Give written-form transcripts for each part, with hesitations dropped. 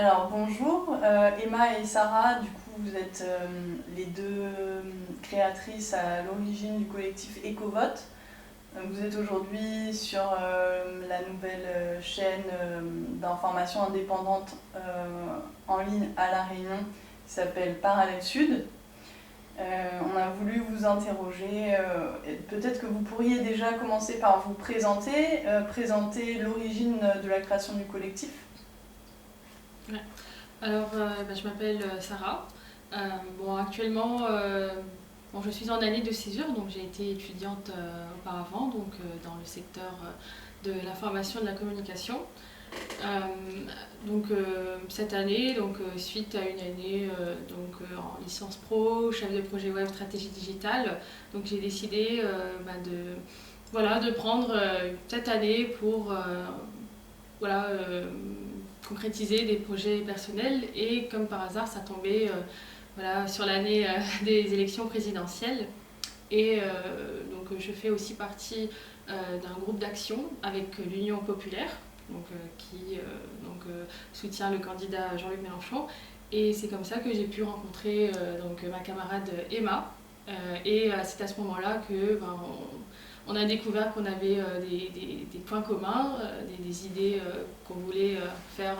Alors bonjour, Emma et Sarah, du coup vous êtes les deux créatrices à l'origine du collectif EcoVote. Vous êtes aujourd'hui sur la nouvelle chaîne d'information indépendante en ligne à La Réunion qui s'appelle Parallèle Sud. On a voulu vous interroger, peut-être que vous pourriez déjà commencer par vous présenter, présenter l'origine de la création du collectif. Ouais. Alors, je m'appelle Sarah. Actuellement, je suis en année de césure, donc j'ai été étudiante auparavant, dans le secteur de l'information et de la communication. Cette année, suite à une année en licence pro, chef de projet web stratégie digitale, donc j'ai décidé de prendre cette année pour concrétiser des projets personnels, et comme par hasard ça tombait sur l'année des élections présidentielles, et je fais aussi partie d'un groupe d'action avec l'Union populaire qui soutient le candidat Jean-Luc Mélenchon, et c'est comme ça que j'ai pu rencontrer ma camarade Emma, et c'est à ce moment-là que on a découvert qu'on avait des points communs, des idées qu'on voulait faire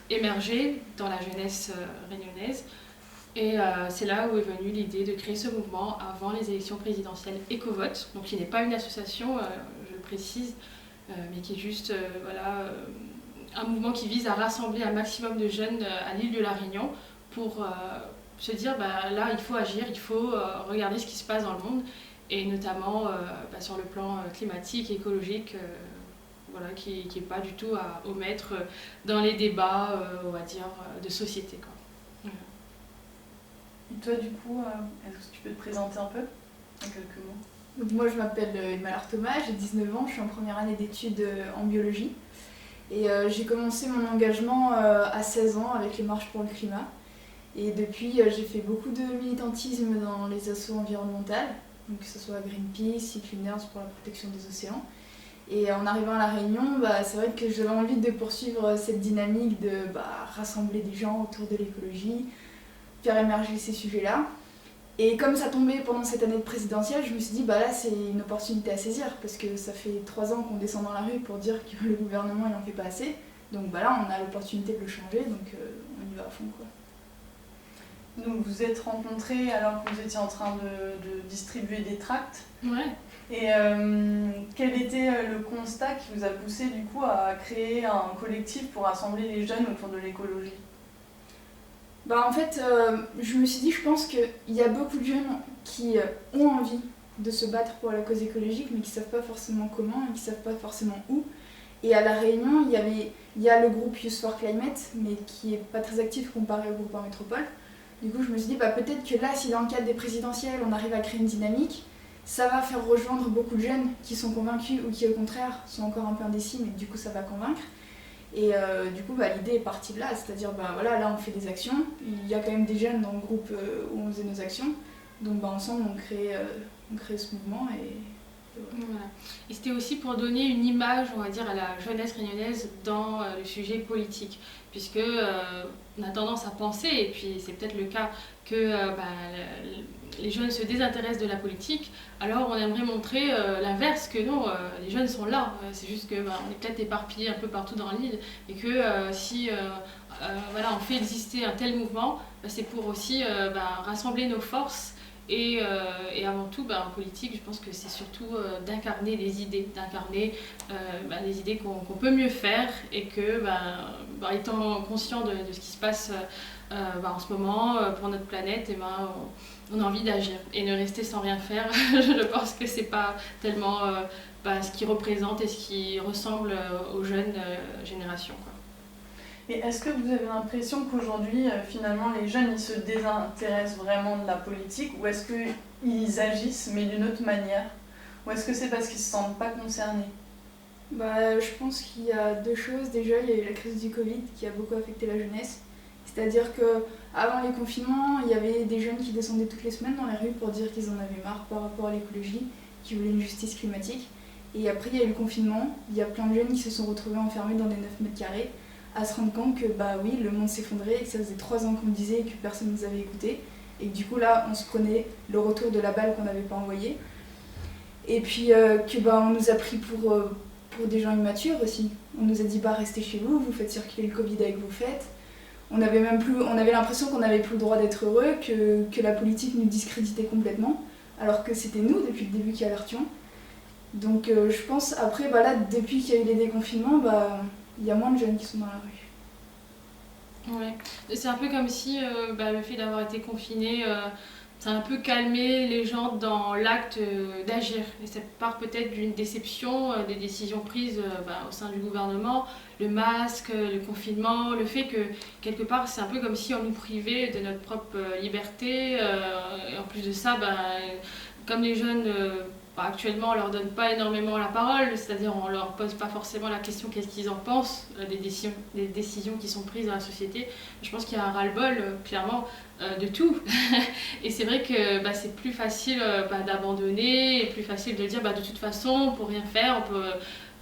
émerger dans la jeunesse réunionnaise. Et c'est là où est venue l'idée de créer ce mouvement avant les élections présidentielles EcoVote, donc qui n'est pas une association, je le précise, mais qui est juste un mouvement qui vise à rassembler un maximum de jeunes à l'île de la Réunion pour se dire là il faut agir, il faut regarder ce qui se passe dans le monde, et notamment sur le plan climatique et écologique, qui n'est pas du tout à omettre dans les débats, on va dire, de société, quoi. Et toi du coup, est-ce que tu peux te présenter un peu en quelques mots? Donc moi je m'appelle Emma Thomas, j'ai 19 ans, je suis en première année d'études en biologie. Et j'ai commencé mon engagement à 16 ans avec les marches pour le climat. Et depuis, j'ai fait beaucoup de militantisme dans les assos environnementales, donc que ce soit Greenpeace, Cleaners pour la protection des océans. Et en arrivant à La Réunion, c'est vrai que j'avais envie de poursuivre cette dynamique de rassembler des gens autour de l'écologie, faire émerger ces sujets-là. Et comme ça tombait pendant cette année de présidentielle, je me suis dit là c'est une opportunité à saisir, parce que ça fait 3 ans qu'on descend dans la rue pour dire que le gouvernement il en fait pas assez. Donc là on a l'opportunité de le changer, donc on y va à fond, quoi. Donc vous êtes rencontrés alors que vous étiez en train de distribuer des tracts. Ouais. Et quel était le constat qui vous a poussé du coup à créer un collectif pour rassembler les jeunes autour de l'écologie? En fait, je me suis dit, je pense qu'il y a beaucoup de jeunes qui ont envie de se battre pour la cause écologique, mais qui ne savent pas forcément comment et qui ne savent pas forcément où. Et à La Réunion, il y a le groupe Youth for Climate, mais qui n'est pas très actif comparé au groupe en métropole. Du coup, je me suis dit, peut-être que là, si dans le cadre des présidentielles, on arrive à créer une dynamique, ça va faire rejoindre beaucoup de jeunes qui sont convaincus ou qui, au contraire, sont encore un peu indécis, mais du coup, ça va convaincre. Et du coup, l'idée est partie de là, c'est-à-dire, là, on fait des actions. Il y a quand même des jeunes dans le groupe où on faisait nos actions. Donc, ensemble, on crée ce mouvement. Voilà. Et c'était aussi pour donner une image, on va dire, à la jeunesse réunionnaise dans le sujet politique, puisque on a tendance à penser, et puis c'est peut-être le cas, que les jeunes se désintéressent de la politique. Alors on aimerait montrer l'inverse, que non, les jeunes sont là, c'est juste que on est peut-être éparpillés un peu partout dans l'île, et que si on fait exister un tel mouvement, c'est pour aussi rassembler nos forces. Et avant tout, en politique, je pense que c'est surtout d'incarner des idées, d'incarner des idées qu'on peut mieux faire, et que, étant conscient de ce qui se passe en ce moment pour notre planète, on a envie d'agir et ne rester sans rien faire. Je pense que c'est pas tellement ce qui représente et ce qui ressemble aux jeunes générations, quoi. Et est-ce que vous avez l'impression qu'aujourd'hui, finalement, les jeunes ils se désintéressent vraiment de la politique, ou est-ce qu'ils agissent mais d'une autre manière? Ou est-ce que c'est parce qu'ils ne se sentent pas concernés? Je pense qu'il y a deux choses. Déjà, il y a eu la crise du Covid qui a beaucoup affecté la jeunesse. C'est-à-dire qu'avant les confinements, il y avait des jeunes qui descendaient toutes les semaines dans les rues pour dire qu'ils en avaient marre par rapport à l'écologie, qu'ils voulaient une justice climatique. Et après, il y a eu le confinement. Il y a plein de jeunes qui se sont retrouvés enfermés dans des 9 mètres carrés à se rendre compte que bah oui, le monde s'effondrait et que ça faisait 3 ans qu'on le disait et que personne ne nous avait écoutés. Et que du coup là, on se prenait le retour de la balle qu'on n'avait pas envoyée. Et puis que bah, on nous a pris pour des gens immatures aussi. On nous a dit bah restez chez vous, vous faites circuler le Covid avec vos fêtes. On avait l'impression qu'on n'avait plus le droit d'être heureux, que la politique nous discréditait complètement, alors que c'était nous depuis le début qui alertions. Donc je pense après bah là, depuis qu'il y a eu les déconfinements, bah il y a moins de jeunes qui sont dans la rue. Ouais. C'est un peu comme si le fait d'avoir été confiné, ça a un peu calmé les gens dans l'acte d'agir. Et ça part peut-être d'une déception des décisions prises au sein du gouvernement, le masque, le confinement, le fait que quelque part c'est un peu comme si on nous privait de notre propre liberté. Et en plus de ça, comme les jeunes actuellement on leur donne pas énormément la parole, c'est-à-dire on leur pose pas forcément la question qu'est-ce qu'ils en pensent des décisions qui sont prises dans la société. Je pense qu'il y a un ras-le-bol clairement de tout. Et c'est vrai que c'est plus facile d'abandonner et plus facile de dire de toute façon on peut rien faire,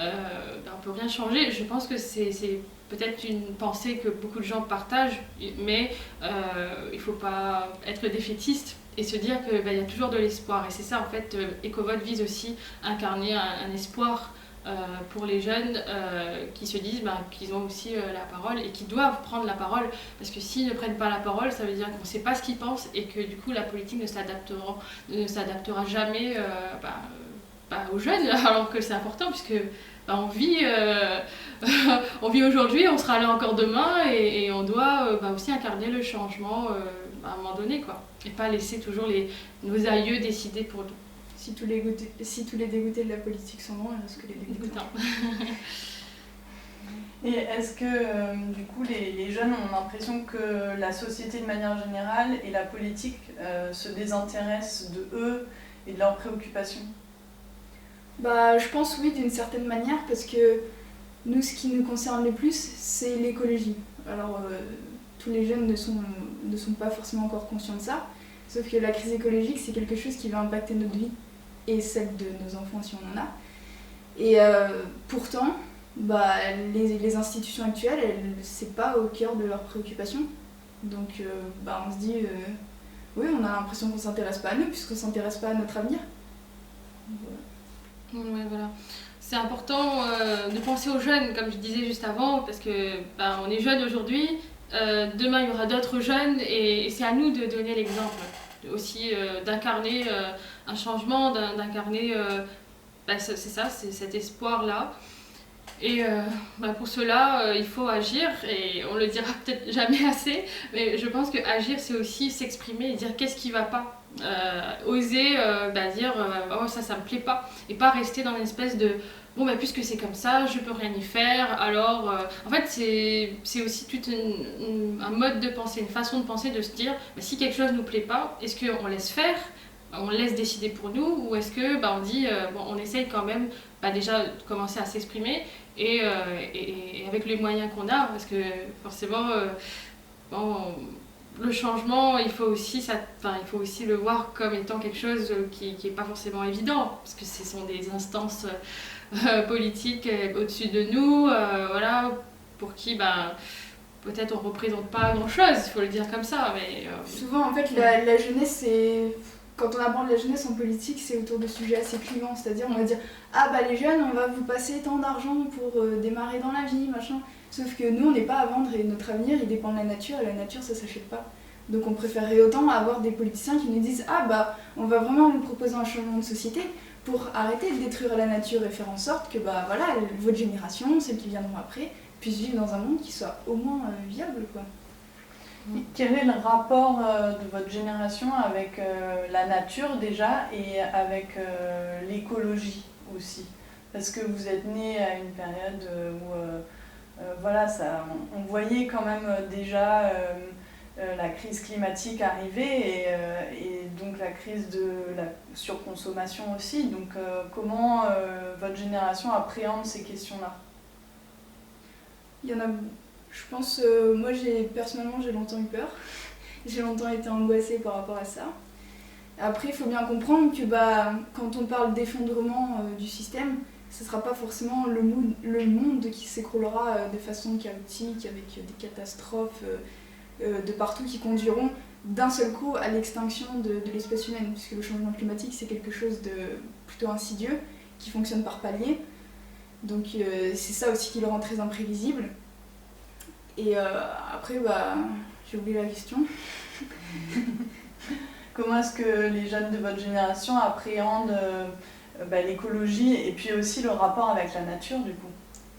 on peut rien changer. Je pense que c'est peut-être une pensée que beaucoup de gens partagent, mais il faut pas être défaitiste et se dire qu'il y a toujours de l'espoir. Et c'est ça, en fait, EcoVote vise aussi à incarner un espoir pour les jeunes qui se disent qu'ils ont aussi la parole et qui doivent prendre la parole. Parce que s'ils ne prennent pas la parole, ça veut dire qu'on ne sait pas ce qu'ils pensent et que du coup la politique ne s'adaptera jamais aux jeunes, alors que c'est important puisque on vit aujourd'hui, on sera là encore demain et on doit aussi incarner le changement à un moment donné, quoi. Et pas laisser toujours nos aïeux décider pour nous. Si tous les dégoûtés de la politique sont bons, il reste que les dégoûtants. Et est-ce que du coup les jeunes ont l'impression que la société de manière générale et la politique se désintéressent de eux et de leurs préoccupations ? Je pense oui, d'une certaine manière, parce que nous, ce qui nous concerne le plus, c'est l'écologie. Alors, tous les jeunes ne sont pas forcément encore conscients de ça, sauf que la crise écologique, c'est quelque chose qui va impacter notre vie et celle de nos enfants si on en a. Et pourtant, les institutions actuelles, c'est pas au cœur de leurs préoccupations. Donc, on se dit, oui, on a l'impression qu'on s'intéresse pas à nous, puisqu'on s'intéresse pas à notre avenir. Voilà. Ouais, voilà. C'est important de penser aux jeunes, comme je disais juste avant, parce que on est jeunes aujourd'hui, demain il y aura d'autres jeunes et c'est à nous de donner l'exemple, aussi d'incarner un changement, d'incarner, c'est ça, c'est cet espoir-là. Et pour cela, il faut agir, et on le dira peut-être jamais assez, mais je pense que agir, c'est aussi s'exprimer et dire qu'est-ce qui va pas. Oser dire oh ça me plaît pas, et pas rester dans une espèce de puisque c'est comme ça, je peux rien y faire, alors en fait c'est aussi tout un mode de pensée, une façon de penser, de se dire si quelque chose nous plaît pas, est-ce qu'on laisse faire, on laisse décider pour nous, ou est-ce que on dit on essaye quand même déjà de commencer à s'exprimer et avec les moyens qu'on a, parce que forcément le changement, il faut aussi le voir comme étant quelque chose qui n'est pas forcément évident, parce que ce sont des instances politiques au-dessus de nous, pour qui peut-être on ne représente pas grand-chose, il faut le dire comme ça. Mais, souvent, en fait, la jeunesse, quand on aborde la jeunesse en politique, c'est autour de sujets assez clivants, c'est-à-dire on va dire les jeunes, on va vous passer tant d'argent pour démarrer dans la vie, machin. Sauf que nous, on n'est pas à vendre et notre avenir, il dépend de la nature, et la nature, ça s'achète pas. Donc on préférerait autant avoir des politiciens qui nous disent on va vraiment vous proposer un changement de société pour arrêter de détruire la nature et faire en sorte que votre génération, celles qui viendront après, puissent vivre dans un monde qui soit au moins viable, quoi. Quel est le rapport de votre génération avec la nature déjà et avec l'écologie aussi ? Parce que vous êtes nés à une période où on voyait quand même déjà la crise climatique arriver et donc la crise de la surconsommation aussi. Donc comment votre génération appréhende ces questions-là ? Il y en a... Je pense, moi personnellement j'ai longtemps eu peur, j'ai longtemps été angoissée par rapport à ça. Après il faut bien comprendre que quand on parle d'effondrement du système, ce ne sera pas forcément le monde qui s'écroulera de façon chaotique, avec des catastrophes de partout qui conduiront d'un seul coup à l'extinction de l'espèce humaine, puisque le changement climatique c'est quelque chose de plutôt insidieux, qui fonctionne par paliers. Donc c'est ça aussi qui le rend très imprévisible. Et après, j'ai oublié la question. Comment est-ce que les jeunes de votre génération appréhendent l'écologie et puis aussi le rapport avec la nature du coup?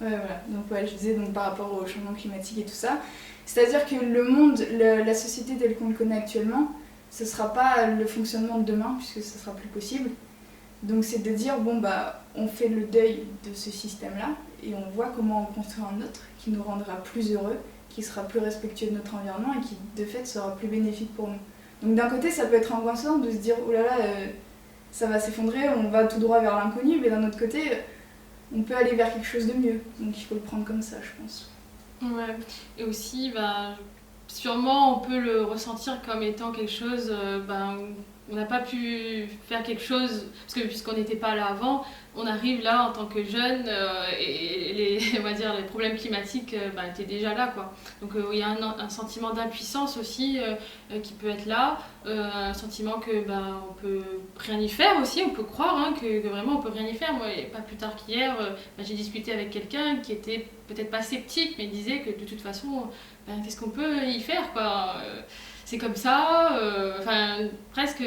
Ouais, voilà. Donc je disais par rapport au changement climatique et tout ça. C'est-à-dire que le monde, la société telle qu'on le connaît actuellement, ce ne sera pas le fonctionnement de demain, puisque ce ne sera plus possible. Donc c'est de dire, on fait le deuil de ce système-là, et on voit comment on construit un autre qui nous rendra plus heureux, qui sera plus respectueux de notre environnement et qui, de fait, sera plus bénéfique pour nous. Donc d'un côté, ça peut être angoissant de se dire, oh là là, ça va s'effondrer, on va tout droit vers l'inconnu, mais d'un autre côté, on peut aller vers quelque chose de mieux. Donc il faut le prendre comme ça, je pense. Ouais, et aussi, sûrement on peut le ressentir comme étant quelque chose, on n'a pas pu faire quelque chose, parce que puisqu'on n'était pas là avant, on arrive là en tant que jeune et on va dire, les problèmes climatiques étaient déjà là, quoi. Donc il y a un sentiment d'impuissance aussi qui peut être là, un sentiment que on peut rien y faire aussi, on peut croire que vraiment on peut rien y faire. Moi, pas plus tard qu'hier, j'ai discuté avec quelqu'un qui était peut-être pas sceptique, mais disait que de toute façon, qu'est-ce qu'on peut y faire, quoi. C'est comme ça, presque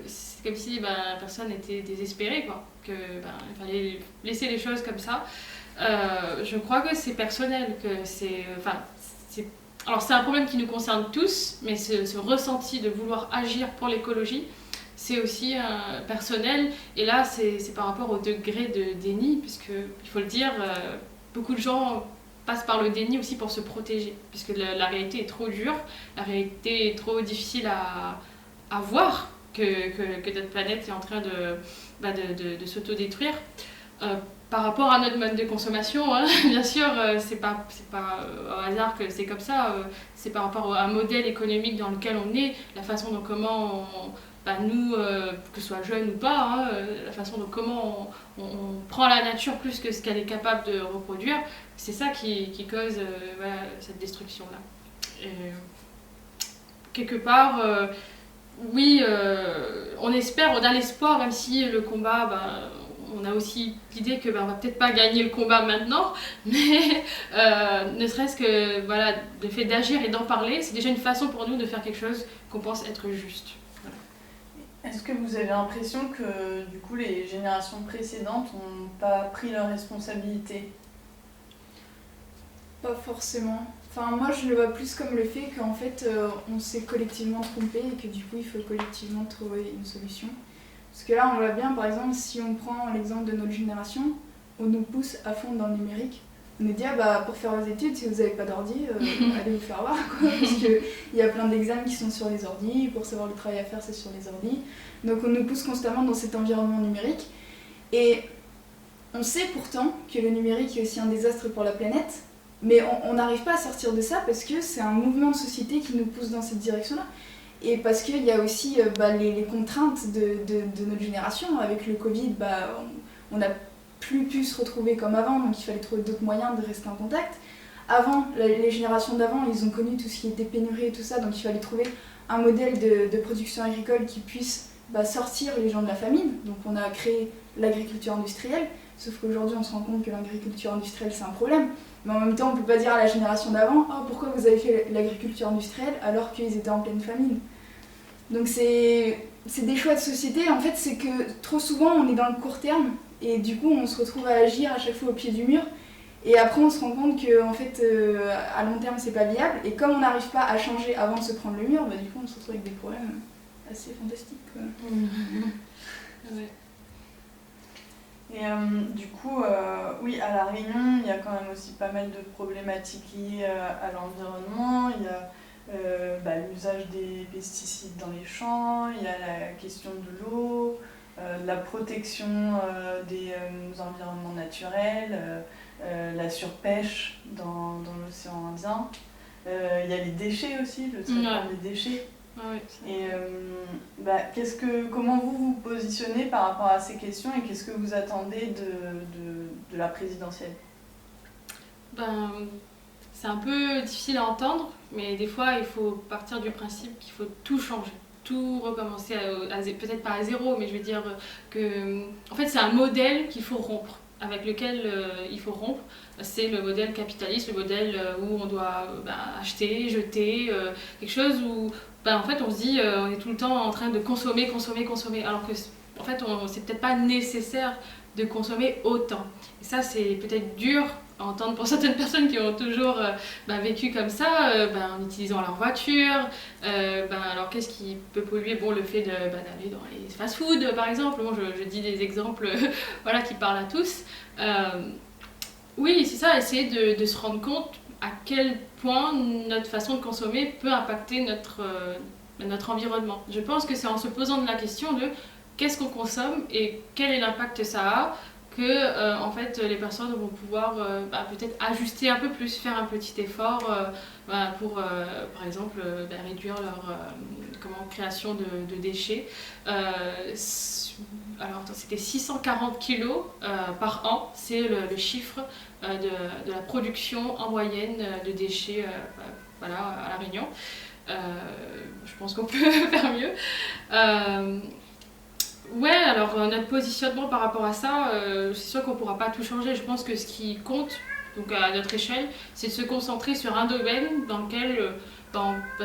c'est comme si la personne était désespérée, quoi, que il fallait laisser les choses comme ça. Je crois que c'est personnel, que alors c'est un problème qui nous concerne tous, mais ce ressenti de vouloir agir pour l'écologie, c'est aussi personnel, et là c'est par rapport au degré de déni, puisque il faut le dire, beaucoup de gens passe par le déni aussi pour se protéger, puisque la réalité est trop dure, la réalité est trop difficile à voir, que notre planète est en train de s'autodétruire. Par rapport à notre mode de consommation, bien sûr, c'est pas au hasard que c'est comme ça, c'est par rapport à un modèle économique dans lequel on est, la façon dont comment nous, que ce soit jeune ou pas, la façon dont comment on prend la nature plus que ce qu'elle est capable de reproduire, c'est ça qui cause cette destruction-là. Et, quelque part, oui, on espère, on a l'espoir, même si le combat, on a aussi l'idée que on va peut-être pas gagner le combat maintenant, mais ne serait-ce que le fait d'agir et d'en parler, c'est déjà une façon pour nous de faire quelque chose qu'on pense être juste. Est-ce que vous avez l'impression que du coup les générations précédentes n'ont pas pris leurs responsabilités? Pas forcément. Moi je le vois plus comme le fait qu'en fait on s'est collectivement trompé et que du coup il faut collectivement trouver une solution. Parce que là on voit bien, par exemple, si on prend l'exemple de notre génération, on nous pousse à fond dans le numérique. On nous dit pour faire vos études, si vous n'avez pas d'ordi, allez vous faire voir, quoi, parce qu'il y a plein d'examens qui sont sur les ordis, pour savoir le travail à faire c'est sur les ordis. Donc on nous pousse constamment dans cet environnement numérique. Et on sait pourtant que le numérique est aussi un désastre pour la planète, mais on n'arrive pas à sortir de ça parce que c'est un mouvement de société qui nous pousse dans cette direction-là. Et parce qu'il y a aussi les contraintes de notre génération. Avec le Covid, on n'a plus pu se retrouver comme avant, donc il fallait trouver d'autres moyens de rester en contact. Avant, les générations d'avant, ils ont connu tout ce qui était pénurie et tout ça, donc il fallait trouver un modèle de production agricole qui puisse sortir les gens de la famine. Donc on a créé l'agriculture industrielle, sauf qu'aujourd'hui on se rend compte que l'agriculture industrielle c'est un problème. Mais en même temps, on ne peut pas dire à la génération d'avant « pourquoi vous avez fait l'agriculture industrielle alors qu'ils étaient en pleine famine ?» Donc c'est des choix de société. En fait, c'est que trop souvent, on est dans le court terme et du coup, on se retrouve à agir à chaque fois au pied du mur. Et après, on se rend compte qu'en fait, à long terme, c'est pas viable. Et comme on n'arrive pas à changer avant de se prendre le mur, du coup, on se retrouve avec des problèmes assez fantastiques, quoi. Ouais. Et du coup, oui, à La Réunion, il y a quand même aussi pas mal de problématiques liées à l'environnement. Il y a l'usage des pesticides dans les champs, il y a la question de l'eau, la protection des environnements naturels, la surpêche dans l'océan Indien. Il y a les déchets aussi, le traitement des déchets. Ouais, et comment vous vous positionnez par rapport à ces questions et qu'est-ce que vous attendez de la présidentielle? Ben, c'est un peu difficile à entendre, mais des fois il faut partir du principe qu'il faut tout changer, tout recommencer, peut-être pas à zéro, mais je veux dire que en fait c'est un modèle qu'il faut rompre, avec lequel il faut rompre. C'est le modèle capitaliste, le modèle où on doit acheter, jeter, quelque chose où en fait on se dit on est tout le temps en train de consommer, consommer, consommer, alors que en fait c'est peut-être pas nécessaire de consommer autant. Et ça c'est peut-être dur à entendre pour certaines personnes qui ont toujours vécu comme ça, en utilisant leur voiture. Alors qu'est-ce qui peut polluer? Bon, le fait d'aller dans les fast-food par exemple. Bon, je dis des exemples voilà, qui parlent à tous. Oui, c'est ça, essayer de se rendre compte à quel point notre façon de consommer peut impacter notre environnement. Je pense que c'est en se posant la question de qu'est-ce qu'on consomme et quel est l'impact ça a que en fait, les personnes vont pouvoir peut-être ajuster un peu plus, faire un petit effort pour, par exemple, réduire leur création de déchets. Alors, c'était 640 kilos par an, c'est le chiffre de la production en moyenne de déchets à La Réunion. Je pense qu'on peut faire mieux. Ouais, alors notre positionnement par rapport à ça, c'est sûr qu'on ne pourra pas tout changer. Je pense que ce qui compte, donc à notre échelle, c'est de se concentrer sur un domaine dans lequel,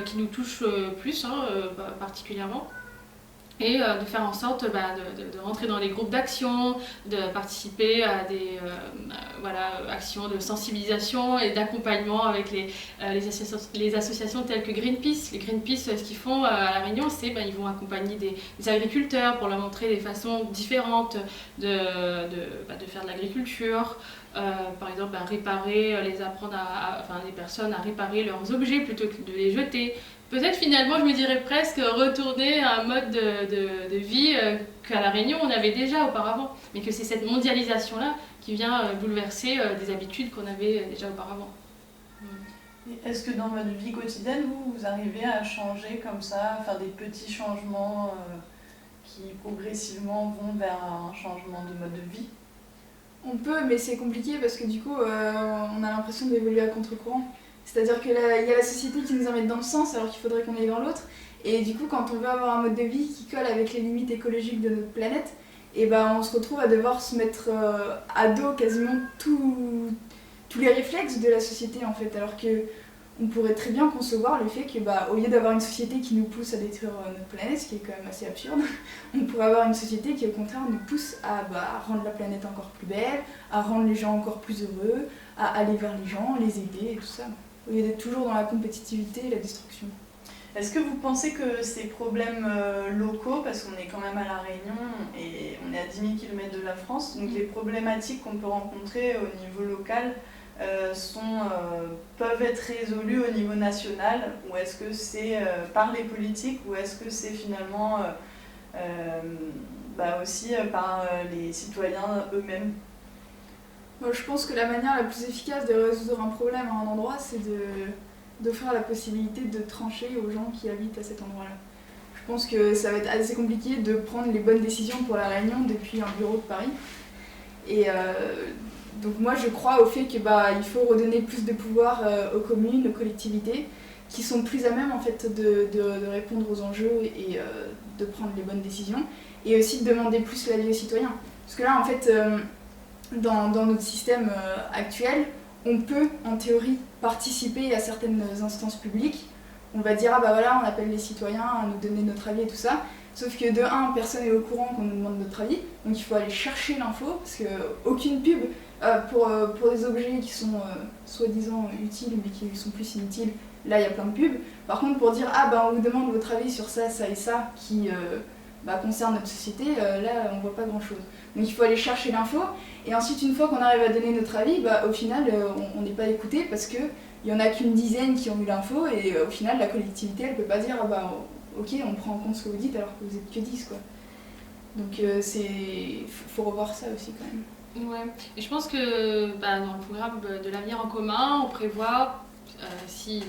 qui nous touche plus, particulièrement. Et de faire en sorte de rentrer dans des groupes d'action, de participer à des actions de sensibilisation et d'accompagnement avec les associations telles que Greenpeace. Les Greenpeace, ce qu'ils font à La Réunion, c'est ils vont accompagner des agriculteurs pour leur montrer des façons différentes de faire de l'agriculture. Par exemple, les apprendre les personnes à réparer leurs objets plutôt que de les jeter. Peut-être finalement, je me dirais presque retourner à un mode de vie qu'à La Réunion on avait déjà auparavant, mais que c'est cette mondialisation-là qui vient bouleverser des habitudes qu'on avait déjà auparavant. Est-ce que dans votre vie quotidienne, vous arrivez à changer comme ça, à faire des petits changements qui progressivement vont vers un changement de mode de vie? On peut, mais c'est compliqué parce que du coup, on a l'impression d'évoluer à contre-courant. C'est-à-dire qu'il y a la société qui nous emmène dans le sens alors qu'il faudrait qu'on aille dans l'autre. Et du coup, quand on veut avoir un mode de vie qui colle avec les limites écologiques de notre planète, on se retrouve à devoir se mettre à dos quasiment tous les réflexes de la société en fait. Alors qu'on pourrait très bien concevoir le fait que au lieu d'avoir une société qui nous pousse à détruire notre planète, ce qui est quand même assez absurde, on pourrait avoir une société qui au contraire nous pousse à rendre la planète encore plus belle, à rendre les gens encore plus heureux, à aller vers les gens, les aider et tout ça. Au lieu d'être toujours dans la compétitivité et la destruction. Est-ce que vous pensez que ces problèmes locaux, parce qu'on est quand même à La Réunion et on est à 10 000 km de la France, donc les problématiques qu'on peut rencontrer au niveau local peuvent être résolues au niveau national, ou est-ce que c'est par les politiques, ou est-ce que c'est finalement aussi par les citoyens eux-mêmes? Moi, je pense que la manière la plus efficace de résoudre un problème à un endroit, c'est d'offrir la possibilité de trancher aux gens qui habitent à cet endroit-là. Je pense que ça va être assez compliqué de prendre les bonnes décisions pour La Réunion depuis un bureau de Paris. Et donc moi, je crois au fait qu'il faut redonner plus de pouvoir aux communes, aux collectivités, qui sont plus à même en fait, de répondre aux enjeux et de prendre les bonnes décisions. Et aussi de demander plus l'avis aux citoyens. Parce que là, en fait... Dans notre système actuel, on peut en théorie participer à certaines instances publiques. On va dire on appelle les citoyens à nous donner notre avis et tout ça. Sauf que de un, personne n'est au courant qu'on nous demande notre avis, donc il faut aller chercher l'info, parce qu'aucune pub pour des objets qui sont soi-disant utiles mais qui sont plus inutiles, là il y a plein de pubs. Par contre pour dire on vous demande votre avis sur ça, ça et ça qui concerne notre société, là on voit pas grand chose. Donc il faut aller chercher l'info, et ensuite une fois qu'on arrive à donner notre avis, au final on n'est pas écouté parce qu'il n'y en a qu'une dizaine qui ont eu l'info, et au final la collectivité elle peut pas dire ok on prend en compte ce que vous dites alors que vous êtes que 10 quoi. Donc faut revoir ça aussi quand même. Ouais, et je pense que dans le programme de l'avenir en commun, on prévoit, si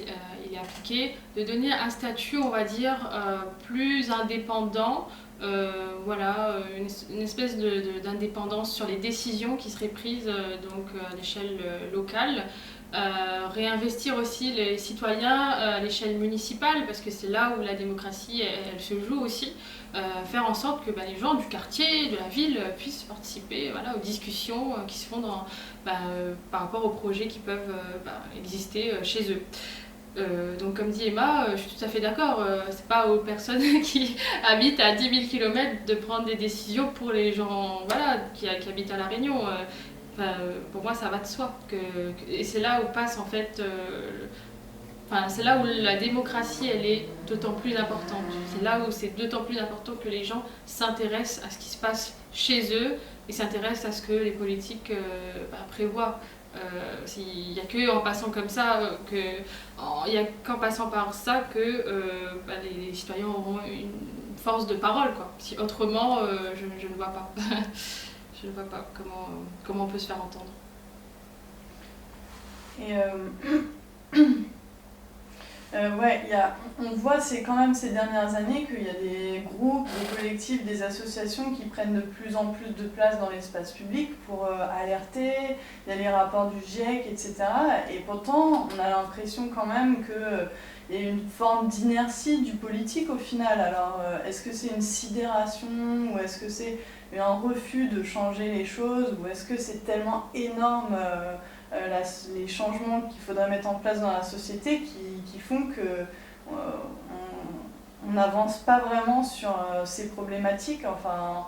il est appliqué, de donner un statut, on va dire, plus indépendant une espèce d'indépendance sur les décisions qui seraient prises à l'échelle locale. Réinvestir aussi les citoyens à l'échelle municipale, parce que c'est là où la démocratie elle se joue aussi. Faire en sorte que les gens du quartier, de la ville puissent participer aux discussions qui se font par rapport aux projets qui peuvent exister chez eux. Donc comme dit Emma, je suis tout à fait d'accord, c'est pas aux personnes qui habitent à 10 000 km de prendre des décisions pour les gens qui habitent à La Réunion. Pour moi ça va de soi. Et c'est là où passe en fait... c'est là où la démocratie elle est d'autant plus importante. C'est là où c'est d'autant plus important que les gens s'intéressent à ce qui se passe chez eux et s'intéressent à ce que les politiques prévoient. Il n'y a qu'en passant comme ça qu'en passant par ça que les citoyens auront une force de parole, quoi. Si autrement, je ne vois pas. Je ne vois pas comment on peut se faire entendre. Et on voit c'est quand même ces dernières années qu'il y a des groupes, des collectifs, des associations qui prennent de plus en plus de place dans l'espace public pour alerter. Il y a les rapports du GIEC, etc. Et pourtant, on a l'impression quand même qu'il y a une forme d'inertie du politique au final. Alors, est-ce que c'est une sidération ou est-ce que c'est un refus de changer les choses ou est-ce que c'est tellement énorme les changements qu'il faudrait mettre en place dans la société qui font que on n'avance pas vraiment sur ces problématiques. Enfin,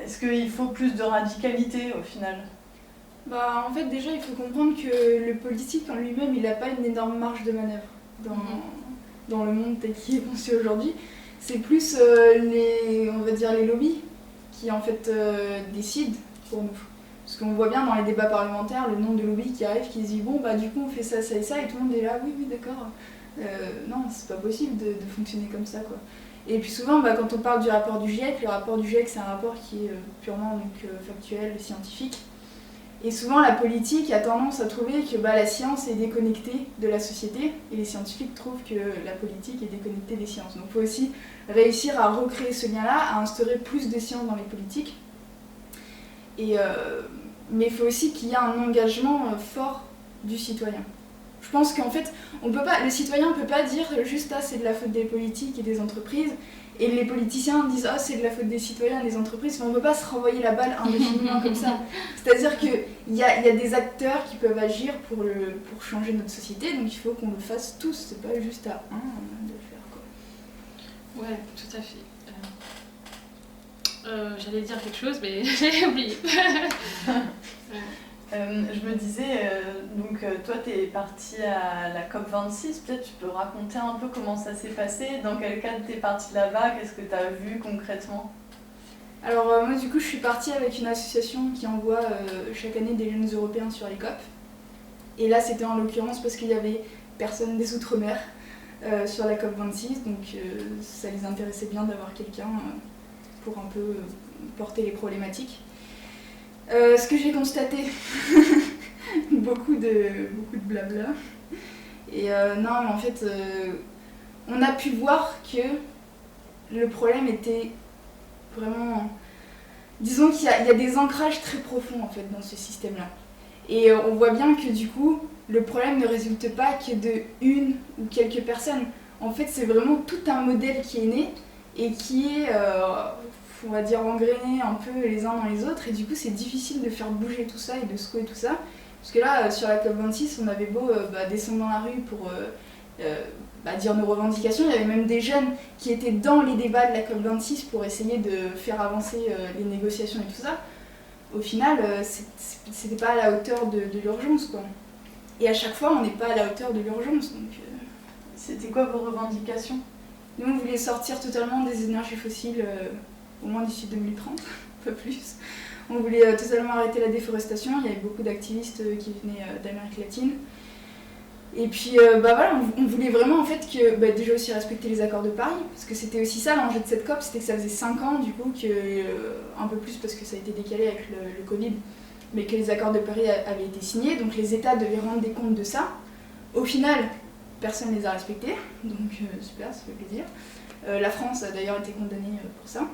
est-ce qu'il faut plus de radicalité au final ? En fait, déjà, il faut comprendre que le politique en lui-même, il n'a pas une énorme marge de manœuvre dans le monde tel qu'il est conçu aujourd'hui. C'est plus on va dire les lobbies qui en fait décident pour nous. Parce qu'on voit bien dans les débats parlementaires le nombre de lobbies qui arrivent qui se disent bon du coup on fait ça, ça et ça et tout le monde est là oui d'accord. Non, c'est pas possible de fonctionner comme ça quoi. Et puis souvent quand on parle du rapport du GIEC, le rapport du GIEC c'est un rapport qui est purement factuel, scientifique. Et souvent la politique a tendance à trouver que la science est déconnectée de la société et les scientifiques trouvent que la politique est déconnectée des sciences. Donc il faut aussi réussir à recréer ce lien-là, à instaurer plus de sciences dans les politiques. Mais il faut aussi qu'il y ait un engagement fort du citoyen. Je pense qu'en fait, le citoyen ne peut pas dire juste c'est de la faute des politiques et des entreprises, et les politiciens disent c'est de la faute des citoyens et des entreprises, mais on ne peut pas se renvoyer la balle indéfiniment comme ça. C'est-à-dire qu'il y a des acteurs qui peuvent agir pour changer notre société, donc il faut qu'on le fasse tous, c'est pas juste à un de le faire quoi. Ouais, tout à fait. J'allais dire quelque chose, mais j'ai oublié. Je me disais, toi tu es partie à la COP26, peut-être tu peux raconter un peu comment ça s'est passé, dans quel cadre tu es partie là-bas, qu'est-ce que tu as vu concrètement ? Alors moi du coup je suis partie avec une association qui envoie chaque année des jeunes européens sur les COP. Et là c'était en l'occurrence parce qu'il y avait personne des Outre-mer sur la COP26, donc ça les intéressait bien d'avoir quelqu'un pour un peu porter les problématiques. Ce que j'ai constaté, beaucoup de blabla. Et non, mais en fait, on a pu voir que le problème était vraiment... Disons qu'il y a des ancrages très profonds en fait dans ce système-là. Et on voit bien que du coup, le problème ne résulte pas que de une ou quelques personnes. En fait, c'est vraiment tout un modèle qui est né et qui est... on va dire engrainer un peu les uns dans les autres et du coup c'est difficile de faire bouger tout ça et de secouer tout ça parce que là sur la COP26 on avait beau descendre dans la rue pour dire nos revendications, il y avait même des jeunes qui étaient dans les débats de la COP26 pour essayer de faire avancer les négociations et tout ça. Au final c'était pas à la hauteur de l'urgence quoi. Et à chaque fois on n'est pas à la hauteur de l'urgence donc... C'était quoi vos revendications ? Nous on voulait sortir totalement des énergies fossiles au moins d'ici 2030, pas plus. On voulait totalement arrêter la déforestation, il y avait beaucoup d'activistes qui venaient d'Amérique latine. Et puis on voulait vraiment en fait que déjà aussi respecter les accords de Paris, parce que c'était aussi ça l'enjeu de cette COP, c'était que ça faisait 5 ans du coup, un peu plus parce que ça a été décalé avec le Covid, mais que les accords de Paris avaient été signés, donc les États devaient rendre des comptes de ça. Au final, personne ne les a respectés, donc super, ça fait plaisir. La France a d'ailleurs été condamnée pour ça.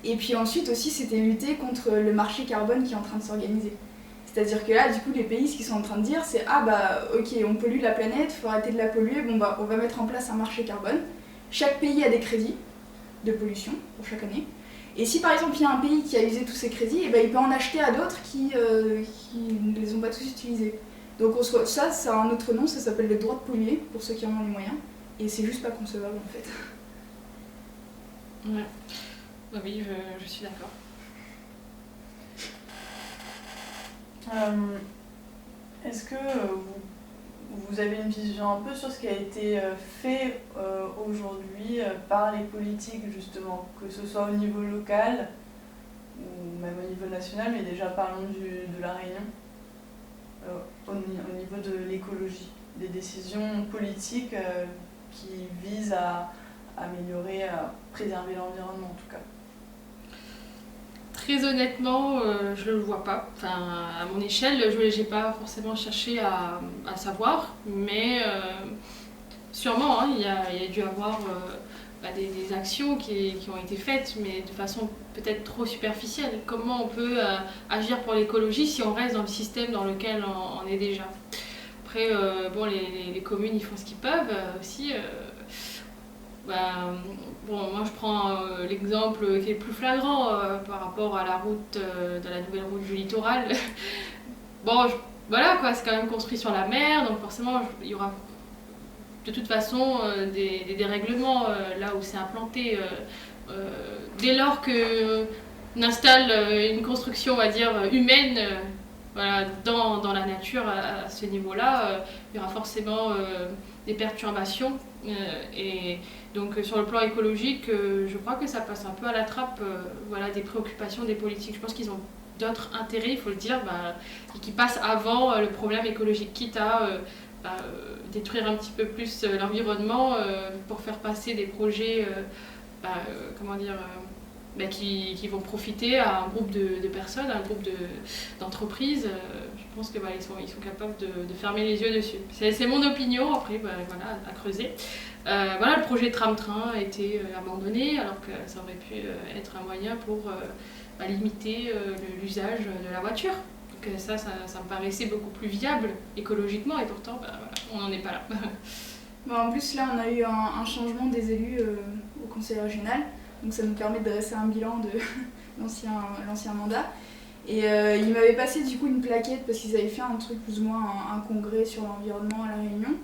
Et puis ensuite aussi, c'était lutter contre le marché carbone qui est en train de s'organiser. C'est-à-dire que là, du coup, les pays, ce qu'ils sont en train de dire, c'est ah bah ok, on pollue la planète, faut arrêter de la polluer, bon bah on va mettre en place un marché carbone. Chaque pays a des crédits de pollution pour chaque année. Et si par exemple il y a un pays qui a usé tous ces crédits, et ben, il peut en acheter à d'autres qui ne les ont pas tous utilisés. Donc ça a un autre nom, ça s'appelle le droit de polluer, pour ceux qui en ont les moyens. Et c'est juste pas concevable en fait. Ouais. Bah oui, je suis d'accord. Est-ce que vous avez une vision un peu sur ce qui a été fait aujourd'hui par les politiques, justement, que ce soit au niveau local ou même au niveau national, mais déjà parlons de La Réunion, au niveau de l'écologie, des décisions politiques qui visent à améliorer, à préserver l'environnement en tout cas? Très honnêtement, je ne le vois pas. Enfin, à mon échelle, je n'ai pas forcément cherché à savoir, mais sûrement, hein, il y a dû avoir des actions qui ont été faites, mais de façon peut-être trop superficielle. Comment on peut agir pour l'écologie si on reste dans le système dans lequel on est déjà? Après, bon, les communes, ils font ce qu'ils peuvent aussi. Bon, moi je prends l'exemple qui est le plus flagrant par rapport à la route, de la nouvelle route du littoral. Bon, voilà quoi, c'est quand même construit sur la mer, donc forcément il y aura de toute façon des dérèglements là où c'est implanté. Dès lors qu'on installe une construction, on va dire, humaine voilà, dans la nature à ce niveau-là, il y aura forcément des perturbations. Et donc sur le plan écologique, je crois que ça passe un peu à la trappe voilà, des préoccupations des politiques. Je pense qu'ils ont d'autres intérêts, il faut le dire, qui passent avant le problème écologique, quitte à détruire un petit peu plus l'environnement pour faire passer des projets comment dire, qui vont profiter à un groupe de personnes, à un groupe d'entreprises. Je pense qu'ils ils sont capables de fermer les yeux dessus. C'est mon opinion, après voilà, à creuser. Voilà, le projet tram-train a été abandonné alors que ça aurait pu être un moyen pour limiter l'usage de la voiture. Donc ça me paraissait beaucoup plus viable écologiquement et pourtant voilà, on n'en est pas là. En plus là on a eu un changement des élus au conseil régional, donc ça nous permet de dresser un bilan de l'ancien mandat. Et ils m'avaient passé du coup une plaquette parce qu'ils avaient fait un truc plus ou moins un congrès sur l'environnement à La Réunion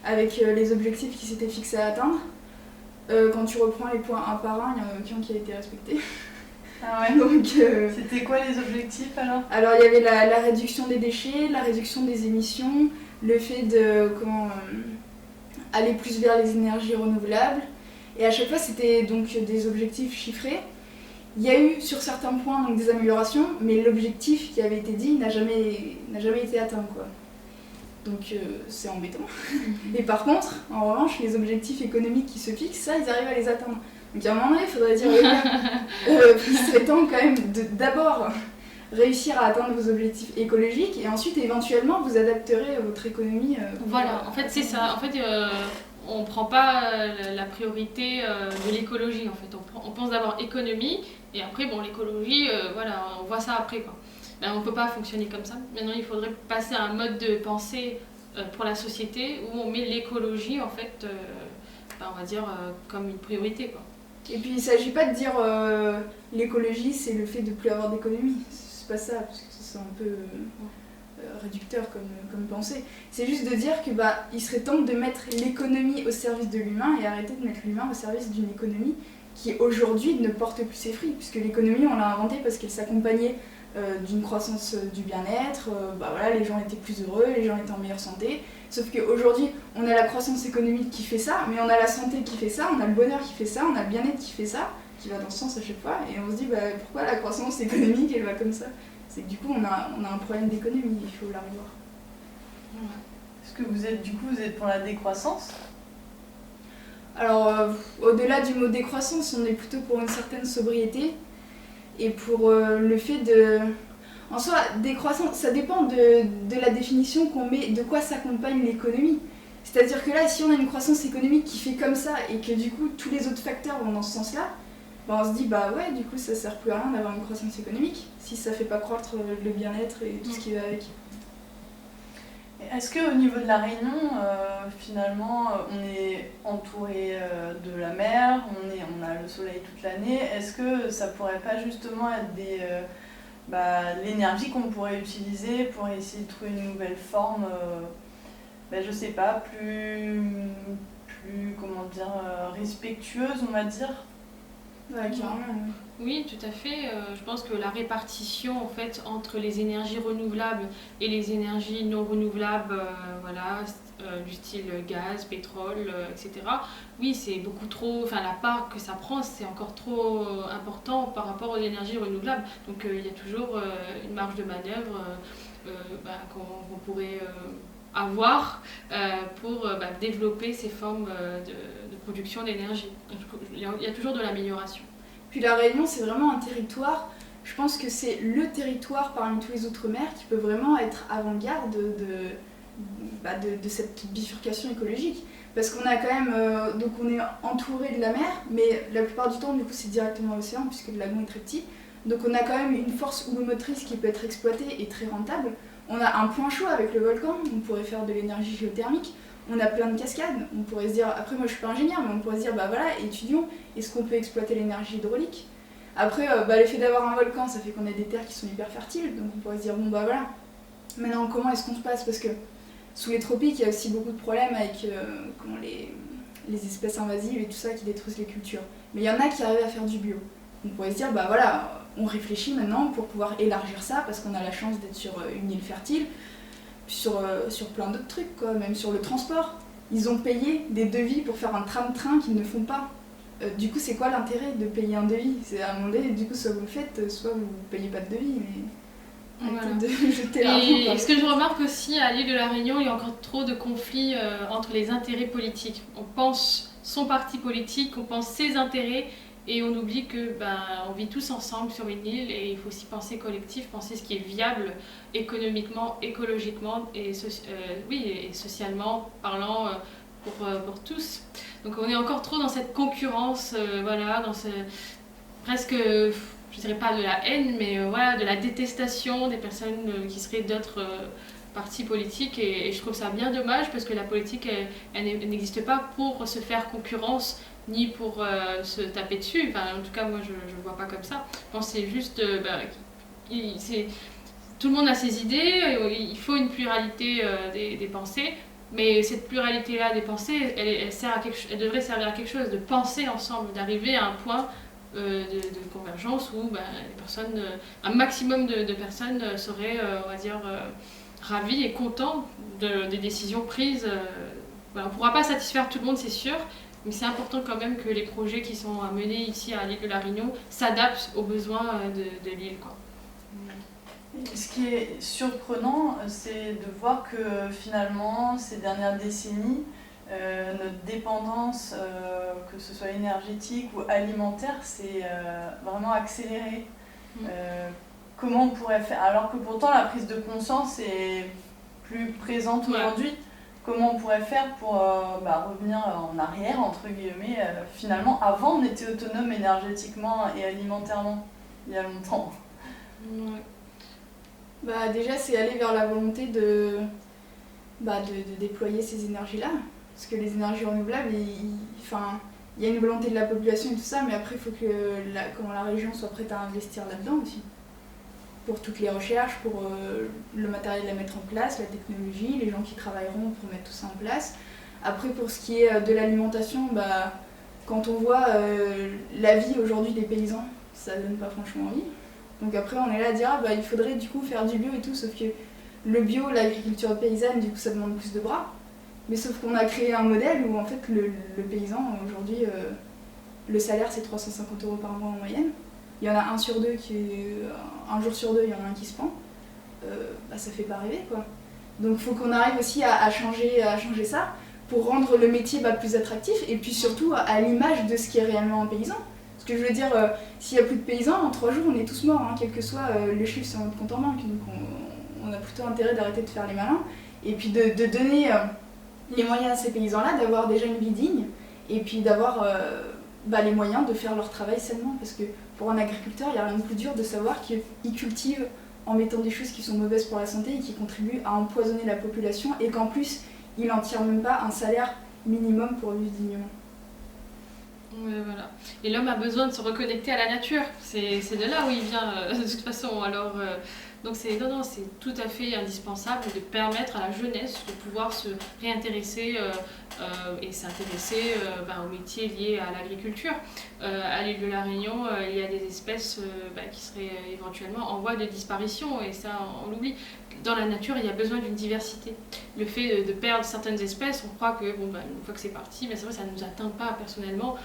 avec les objectifs qui s'étaient fixés à atteindre. Quand tu reprends les points un par un, il n'y en a aucun qui a été respecté. Ah ouais. Donc, c'était quoi les objectifs alors? Alors il y avait la réduction des déchets, la réduction des émissions, le fait de aller plus vers les énergies renouvelables. Et à chaque fois c'était donc des objectifs chiffrés. Il y a eu sur certains points donc, des améliorations, mais l'objectif qui avait été dit n'a jamais été atteint, quoi. Donc c'est embêtant. Et par contre, en revanche, les objectifs économiques qui se fixent, ça, ils arrivent à les atteindre. Donc à un moment donné, il faudrait dire, il serait temps quand même d'abord réussir à atteindre vos objectifs écologiques et ensuite éventuellement vous adapterez votre économie. Voilà, en fait c'est ça. En fait, on ne prend pas la priorité de l'écologie. En fait, on pense d'abord économie et après bon l'écologie, voilà, on voit ça après quoi. On ne peut pas fonctionner comme ça. Maintenant, il faudrait passer à un mode de pensée pour la société où on met l'écologie en fait, on va dire comme une priorité quoi. Et puis il ne s'agit pas de dire l'écologie c'est le fait de ne plus avoir d'économie. C'est pas ça, parce que c'est un peu réducteur comme pensée. C'est juste de dire que il serait temps de mettre l'économie au service de l'humain et arrêter de mettre l'humain au service d'une économie qui aujourd'hui ne porte plus ses fruits. Puisque l'économie on l'a inventée parce qu'elle s'accompagnait d'une croissance du bien-être, voilà, les gens étaient plus heureux, les gens étaient en meilleure santé. Sauf qu'aujourd'hui, on a la croissance économique qui fait ça, mais on a la santé qui fait ça, on a le bonheur qui fait ça, on a le bien-être qui fait ça, qui va dans ce sens à chaque fois, et on se dit pourquoi la croissance économique elle va comme ça? C'est que du coup on a un problème d'économie, il faut la revoir. Est-ce que vous êtes pour la décroissance? Alors au-delà du mot décroissance, on est plutôt pour une certaine sobriété et pour le fait de... En soi, décroissance, ça dépend de la définition qu'on met, de quoi s'accompagne l'économie. C'est-à-dire que là, si on a une croissance économique qui fait comme ça et que du coup tous les autres facteurs vont dans ce sens-là, on se dit bah ouais, du coup ça sert plus à rien d'avoir une croissance économique si ça fait pas croître le bien-être et tout ce qui va avec. Est-ce qu'au niveau de la Réunion, finalement, on est entouré de la mer, on a le soleil toute l'année, est-ce que ça pourrait pas justement être l'énergie qu'on pourrait utiliser pour essayer de trouver une nouvelle forme, je sais pas, plus comment dire, respectueuse, on va dire? Ouais, carrément. Oui, tout à fait. Je pense que la répartition en fait entre les énergies renouvelables et les énergies non renouvelables, du style gaz, pétrole, etc. Oui, c'est beaucoup trop. Enfin, la part que ça prend, c'est encore trop important par rapport aux énergies renouvelables. Donc, il y a toujours une marge de manœuvre qu'on pourrait avoir pour développer ces formes de production d'énergie. Il y a toujours de l'amélioration. Puis la Réunion, c'est vraiment un territoire, je pense que c'est le territoire parmi tous les outre-mer qui peut vraiment être avant-garde de cette bifurcation écologique. Parce qu'on a quand même, donc on est entouré de la mer, mais la plupart du temps, du coup, c'est directement l'océan, puisque le lagon est très petit. Donc on a quand même une force houlomotrice qui peut être exploitée et très rentable. On a un point chaud avec le volcan, on pourrait faire de l'énergie géothermique. On a plein de cascades, on pourrait se dire, après moi je suis pas ingénieur, mais on pourrait se dire, étudions, est-ce qu'on peut exploiter l'énergie hydraulique? Après, le fait d'avoir un volcan, ça fait qu'on a des terres qui sont hyper fertiles, donc on pourrait se dire, maintenant comment est-ce qu'on se passe? Parce que sous les tropiques, il y a aussi beaucoup de problèmes avec les espèces invasives et tout ça qui détruisent les cultures. Mais il y en a qui arrivent à faire du bio. On pourrait se dire, on réfléchit maintenant pour pouvoir élargir ça, parce qu'on a la chance d'être sur une île fertile, sur plein d'autres trucs, quoi, même sur le transport. Ils ont payé des devis pour faire un tram-train qu'ils ne font pas. Du coup, c'est quoi l'intérêt de payer un devis? C'est à un moment donné, du coup, soit vous le faites, soit vous ne payez pas de devis. Mais voilà. de jeter l'argent. Et ce que je remarque aussi à l'île de la Réunion, il y a encore trop de conflits entre les intérêts politiques. On pense son parti politique, on pense ses intérêts, et on oublie que on vit tous ensemble sur une île et il faut aussi penser collectif, penser ce qui est viable économiquement, écologiquement et socialement parlant pour tous. Donc on est encore trop dans cette concurrence, dans presque, je dirais pas de la haine, mais de la détestation des personnes qui seraient d'autres partis politiques et je trouve ça bien dommage parce que la politique elle n'existe pas pour se faire concurrence ni pour se taper dessus. Enfin, en tout cas, moi, je ne vois pas comme ça. Je pense que c'est juste... tout le monde a ses idées, il faut une pluralité des pensées, mais cette pluralité-là des pensées, elle devrait servir à quelque chose, de penser ensemble, d'arriver à un point de convergence où un maximum de personnes seraient, ravies et contents des décisions prises. On ne pourra pas satisfaire tout le monde, c'est sûr, mais c'est important quand même que les projets qui sont menés ici à l'île de la Réunion s'adaptent aux besoins de l'île, quoi. Ce qui est surprenant, c'est de voir que finalement, ces dernières décennies, notre dépendance, que ce soit énergétique ou alimentaire, s'est vraiment accélérée. Comment on pourrait faire, alors que pourtant la prise de conscience est plus présente aujourd'hui? Comment on pourrait faire pour revenir en arrière, entre guillemets? Finalement, avant, on était autonome énergétiquement et alimentairement, il y a longtemps. Déjà, c'est aller vers la volonté de déployer ces énergies-là. Parce que les énergies renouvelables, il y a une volonté de la population et tout ça, mais après, il faut que la région soit prête à investir là-dedans aussi. Pour toutes les recherches, pour le matériel à mettre en place, la technologie, les gens qui travailleront pour mettre tout ça en place. Après, pour ce qui est de l'alimentation, quand on voit la vie aujourd'hui des paysans, ça donne pas franchement envie. Donc après, on est là à dire, il faudrait du coup faire du bio et tout, sauf que le bio, l'agriculture paysanne, du coup, ça demande plus de bras. Mais sauf qu'on a créé un modèle où en fait, le paysan, aujourd'hui, le salaire, c'est 350 € par mois en moyenne. Il y en a un sur deux un jour sur deux, il y en a un qui se pend. Ça fait pas rêver, quoi. Donc il faut qu'on arrive aussi à changer ça pour rendre le métier plus attractif et puis surtout à l'image de ce qui est réellement un paysan. Parce que je veux dire, s'il n'y a plus de paysans, en 3 jours on est tous morts, quel que soit le chiffre sur notre compte en banque. Donc on a plutôt intérêt d'arrêter de faire les malins et puis de donner les moyens à ces paysans-là d'avoir déjà une vie digne et puis d'avoir les moyens de faire leur travail sainement. Parce que pour un agriculteur, il n'y a rien de plus dur de savoir qu'il cultive en mettant des choses qui sont mauvaises pour la santé et qui contribuent à empoisonner la population et qu'en plus, il n'en tire même pas un salaire minimum pour vivre dignement. Ouais, voilà. Et l'homme a besoin de se reconnecter à la nature. C'est de là où il vient, de toute façon. Alors, donc c'est tout à fait indispensable de permettre à la jeunesse de pouvoir se réintéresser et s'intéresser aux métiers liés à l'agriculture. À l'île de la Réunion, il y a des espèces qui seraient éventuellement en voie de disparition, et ça, on l'oublie. Dans la nature, il y a besoin d'une diversité. Le fait de perdre certaines espèces, on croit que une fois que c'est parti, c'est vrai, ça ne nous atteint pas personnellement.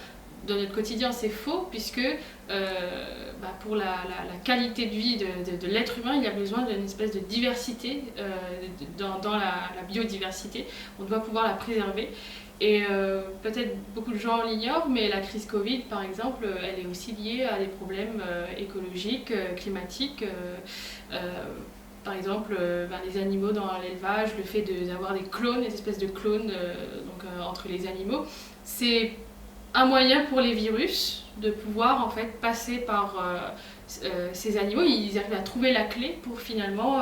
Dans notre quotidien, c'est faux, puisque pour la qualité de vie de l'être humain, il y a besoin d'une espèce de diversité dans la biodiversité. On doit pouvoir la préserver. Et peut-être beaucoup de gens l'ignorent, mais la crise Covid, par exemple, elle est aussi liée à des problèmes écologiques, climatiques. Par exemple, les animaux dans l'élevage, le fait d'avoir des clones, des espèces de clones entre les animaux, c'est un moyen pour les virus de pouvoir en fait passer par ces animaux. Ils arrivent à trouver la clé pour finalement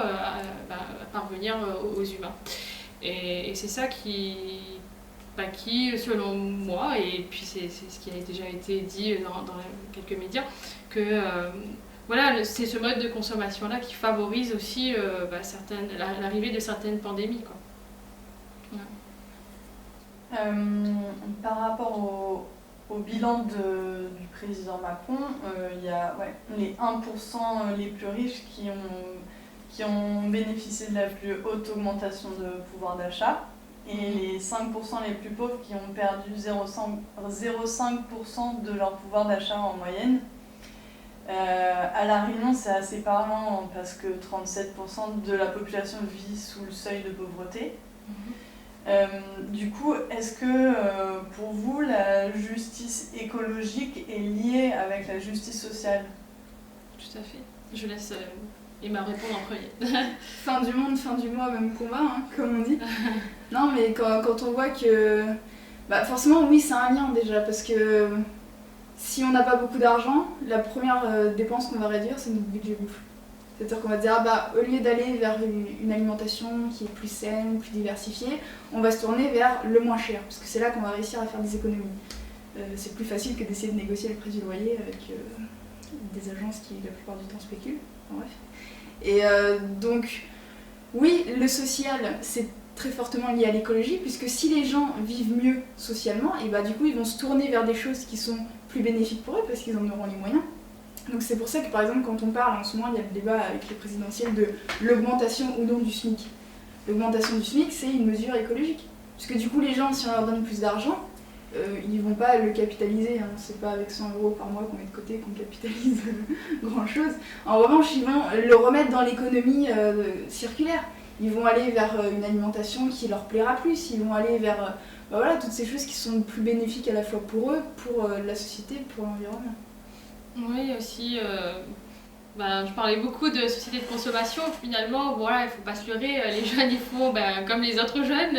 parvenir aux humains. Et c'est ça qui, selon moi, et puis c'est ce qui a déjà été dit dans quelques médias, que c'est ce mode de consommation-là qui favorise aussi l'arrivée de certaines pandémies, quoi. Ouais. Par rapport au bilan du président Macron, il y a les 1% les plus riches qui ont bénéficié de la plus haute augmentation de pouvoir d'achat, et les 5% les plus pauvres qui ont perdu 0,5% de leur pouvoir d'achat en moyenne. À La Réunion, c'est assez parlant parce que 37% de la population vit sous le seuil de pauvreté. Du coup, est-ce que pour vous, la justice écologique est liée avec la justice sociale ? Tout à fait. Je laisse Emma répondre en premier. Fin du monde, fin du mois, même combat, comme on dit. Non, mais quand on voit que... forcément, oui, c'est un lien déjà, parce que si on n'a pas beaucoup d'argent, la première dépense qu'on va réduire, c'est notre budget bouffe. C'est-à-dire qu'on va dire, au lieu d'aller vers une alimentation qui est plus saine, plus diversifiée, on va se tourner vers le moins cher, parce que c'est là qu'on va réussir à faire des économies. C'est plus facile que d'essayer de négocier le prix du loyer avec des agences qui, la plupart du temps, spéculent. Enfin, bref. Et donc, oui, le social, c'est très fortement lié à l'écologie, puisque si les gens vivent mieux socialement, et du coup, ils vont se tourner vers des choses qui sont plus bénéfiques pour eux, parce qu'ils en auront les moyens. Donc c'est pour ça que par exemple quand on parle en ce moment, il y a le débat avec les présidentielles de l'augmentation ou non du SMIC. L'augmentation du SMIC, c'est une mesure écologique. Puisque du coup les gens, si on leur donne plus d'argent, ils ne vont pas le capitaliser. C'est pas avec 100 € par mois qu'on met de côté qu'on capitalise grand chose. En revanche, ils vont le remettre dans l'économie circulaire. Ils vont aller vers une alimentation qui leur plaira plus. Ils vont aller vers toutes ces choses qui sont plus bénéfiques à la fois pour eux, pour la société, pour l'environnement. Oui, aussi, je parlais beaucoup de société de consommation. Finalement, il ne faut pas se leurrer, les jeunes, ils font comme les autres jeunes.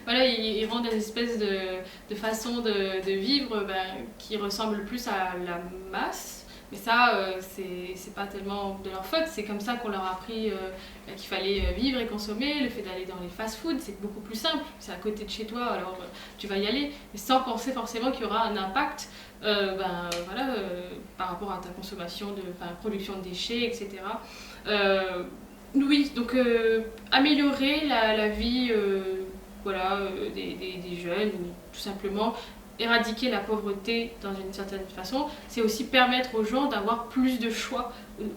Ils rendent des espèces de façons de vivre qui ressemblent plus à la masse. Mais ça, c'est pas tellement de leur faute. C'est comme ça qu'on leur a appris qu'il fallait vivre et consommer. Le fait d'aller dans les fast-food, c'est beaucoup plus simple. C'est à côté de chez toi, alors tu vas y aller. Mais sans penser forcément qu'il y aura un impact par rapport à ta consommation, production de déchets, etc. Oui, donc améliorer la vie des jeunes, ou tout simplement éradiquer la pauvreté dans une certaine façon, c'est aussi permettre aux gens d'avoir plus de choix,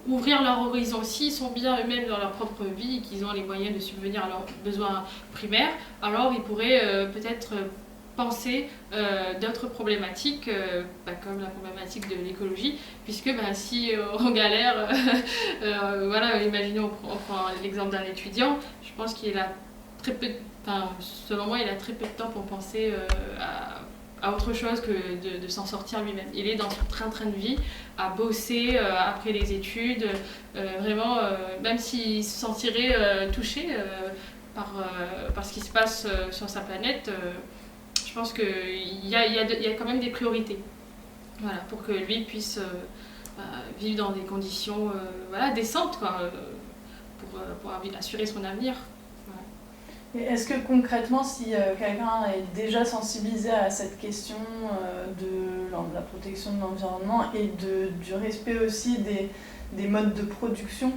ouvrir leur horizon. S'ils sont bien eux-mêmes dans leur propre vie et qu'ils ont les moyens de subvenir à leurs besoins primaires, alors ils pourraient peut-être penser d'autres problématiques, comme la problématique de l'écologie, puisque si on galère, imaginons on prend l'exemple d'un étudiant, je pense qu'il a très peu, selon moi, il a très peu de temps pour penser à autre chose que de s'en sortir lui-même. Il est dans son train-train de vie, à bosser après les études, vraiment, même s'il se sentirait touché par ce qui se passe sur sa planète, je pense qu'il y a quand même des priorités. Voilà, pour que lui puisse vivre dans des conditions décentes, quoi, pour assurer son avenir. Et est-ce que concrètement, si quelqu'un est déjà sensibilisé à cette question de la protection de l'environnement et du respect aussi des modes de production,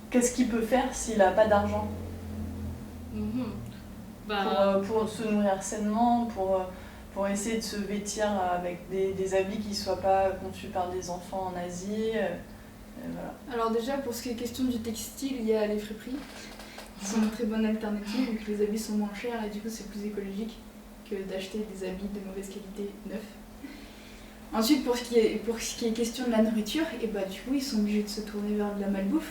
qu'est-ce qu'il peut faire s'il n'a pas d'argent pour se nourrir sainement, pour essayer de se vêtir avec des habits qui ne soient pas conçus par des enfants en Asie voilà. Alors déjà, pour ce qui est question du textile, il y a les friperies. Qui sont une très bonne alternative vu que les habits sont moins chers et du coup c'est plus écologique que d'acheter des habits de mauvaise qualité neufs. Ensuite, pour ce qui est question de la nourriture, et bah du coup ils sont obligés de se tourner vers de la malbouffe.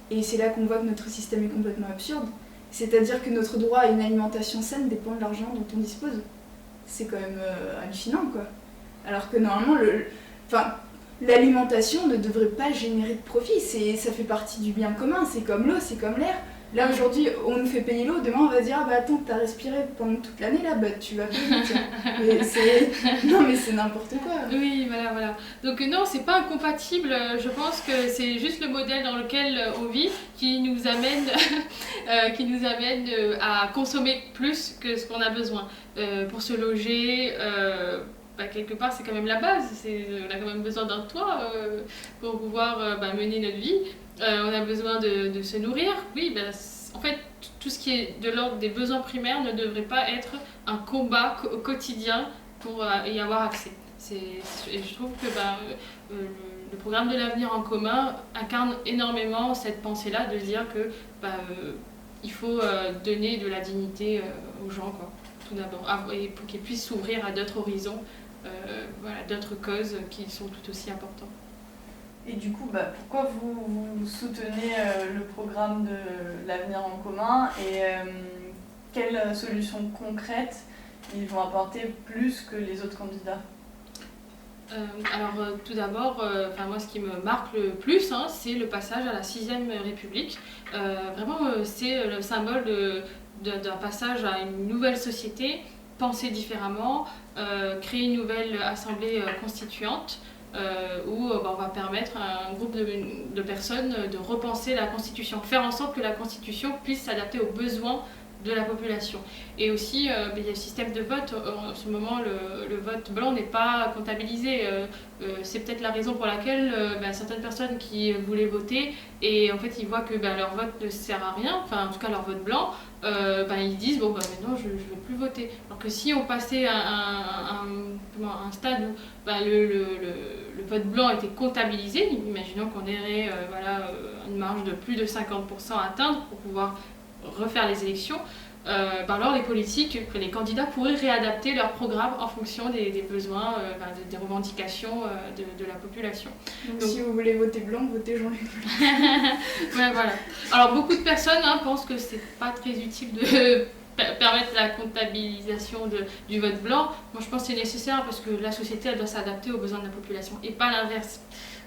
Et c'est là qu'on voit que notre système est complètement absurde. C'est-à-dire que notre droit à une alimentation saine dépend de l'argent dont on dispose. C'est quand même hallucinant, quoi. Alors que normalement, l'alimentation ne devrait pas générer de profit. Ça fait partie du bien commun, c'est comme l'eau, c'est comme l'air. Là aujourd'hui, on nous fait payer l'eau, demain on va dire ah bah attends, t'as respiré pendant toute l'année là, bah tu vas payer. Non mais c'est n'importe quoi. Oui, voilà. Donc non, c'est pas incompatible. Je pense que c'est juste le modèle dans lequel on vit qui nous amène, à consommer plus que ce qu'on a besoin pour se loger. Quelque part, c'est quand même la base. On a quand même besoin d'un toit pour pouvoir mener notre vie. On a besoin de se nourrir. Oui, en fait, tout ce qui est de l'ordre des besoins primaires ne devrait pas être un combat au quotidien pour y avoir accès. Et je trouve que le programme de l'avenir en commun incarne énormément cette pensée-là de dire que il faut donner de la dignité aux gens, quoi, tout d'abord, et pour qu'ils puissent s'ouvrir à d'autres horizons, d'autres causes qui sont tout aussi importantes. Et du coup, pourquoi vous soutenez le programme de l'avenir en commun et quelles solutions concrètes ils vont apporter plus que les autres candidats ? Alors tout d'abord, moi ce qui me marque le plus, c'est le passage à la 6ème République. Vraiment, c'est le symbole d'un passage à une nouvelle société, penser différemment, créer une nouvelle assemblée constituante. Où on va permettre à un groupe de personnes de repenser la Constitution, faire en sorte que la Constitution puisse s'adapter aux besoins de la population. Et aussi, il y a le système de vote. En ce moment, le vote blanc n'est pas comptabilisé. C'est peut-être la raison pour laquelle certaines personnes qui voulaient voter, et en fait, ils voient que leur vote ne sert à rien, enfin, en tout cas, leur vote blanc, ils disent maintenant, je ne vais plus voter. Alors que si on passait à un stade où le vote blanc était comptabilisé, imaginons qu'on aurait une marge de plus de 50% à atteindre pour pouvoir refaire les élections, alors les politiques, les candidats pourraient réadapter leur programme en fonction des besoins, des revendications de la population. Donc si vous voulez voter blanc, votez Jean-Luc. Voilà. Alors beaucoup de personnes pensent que c'est pas très utile de permettre la comptabilisation du vote blanc. Moi je pense que c'est nécessaire parce que la société elle doit s'adapter aux besoins de la population et pas l'inverse.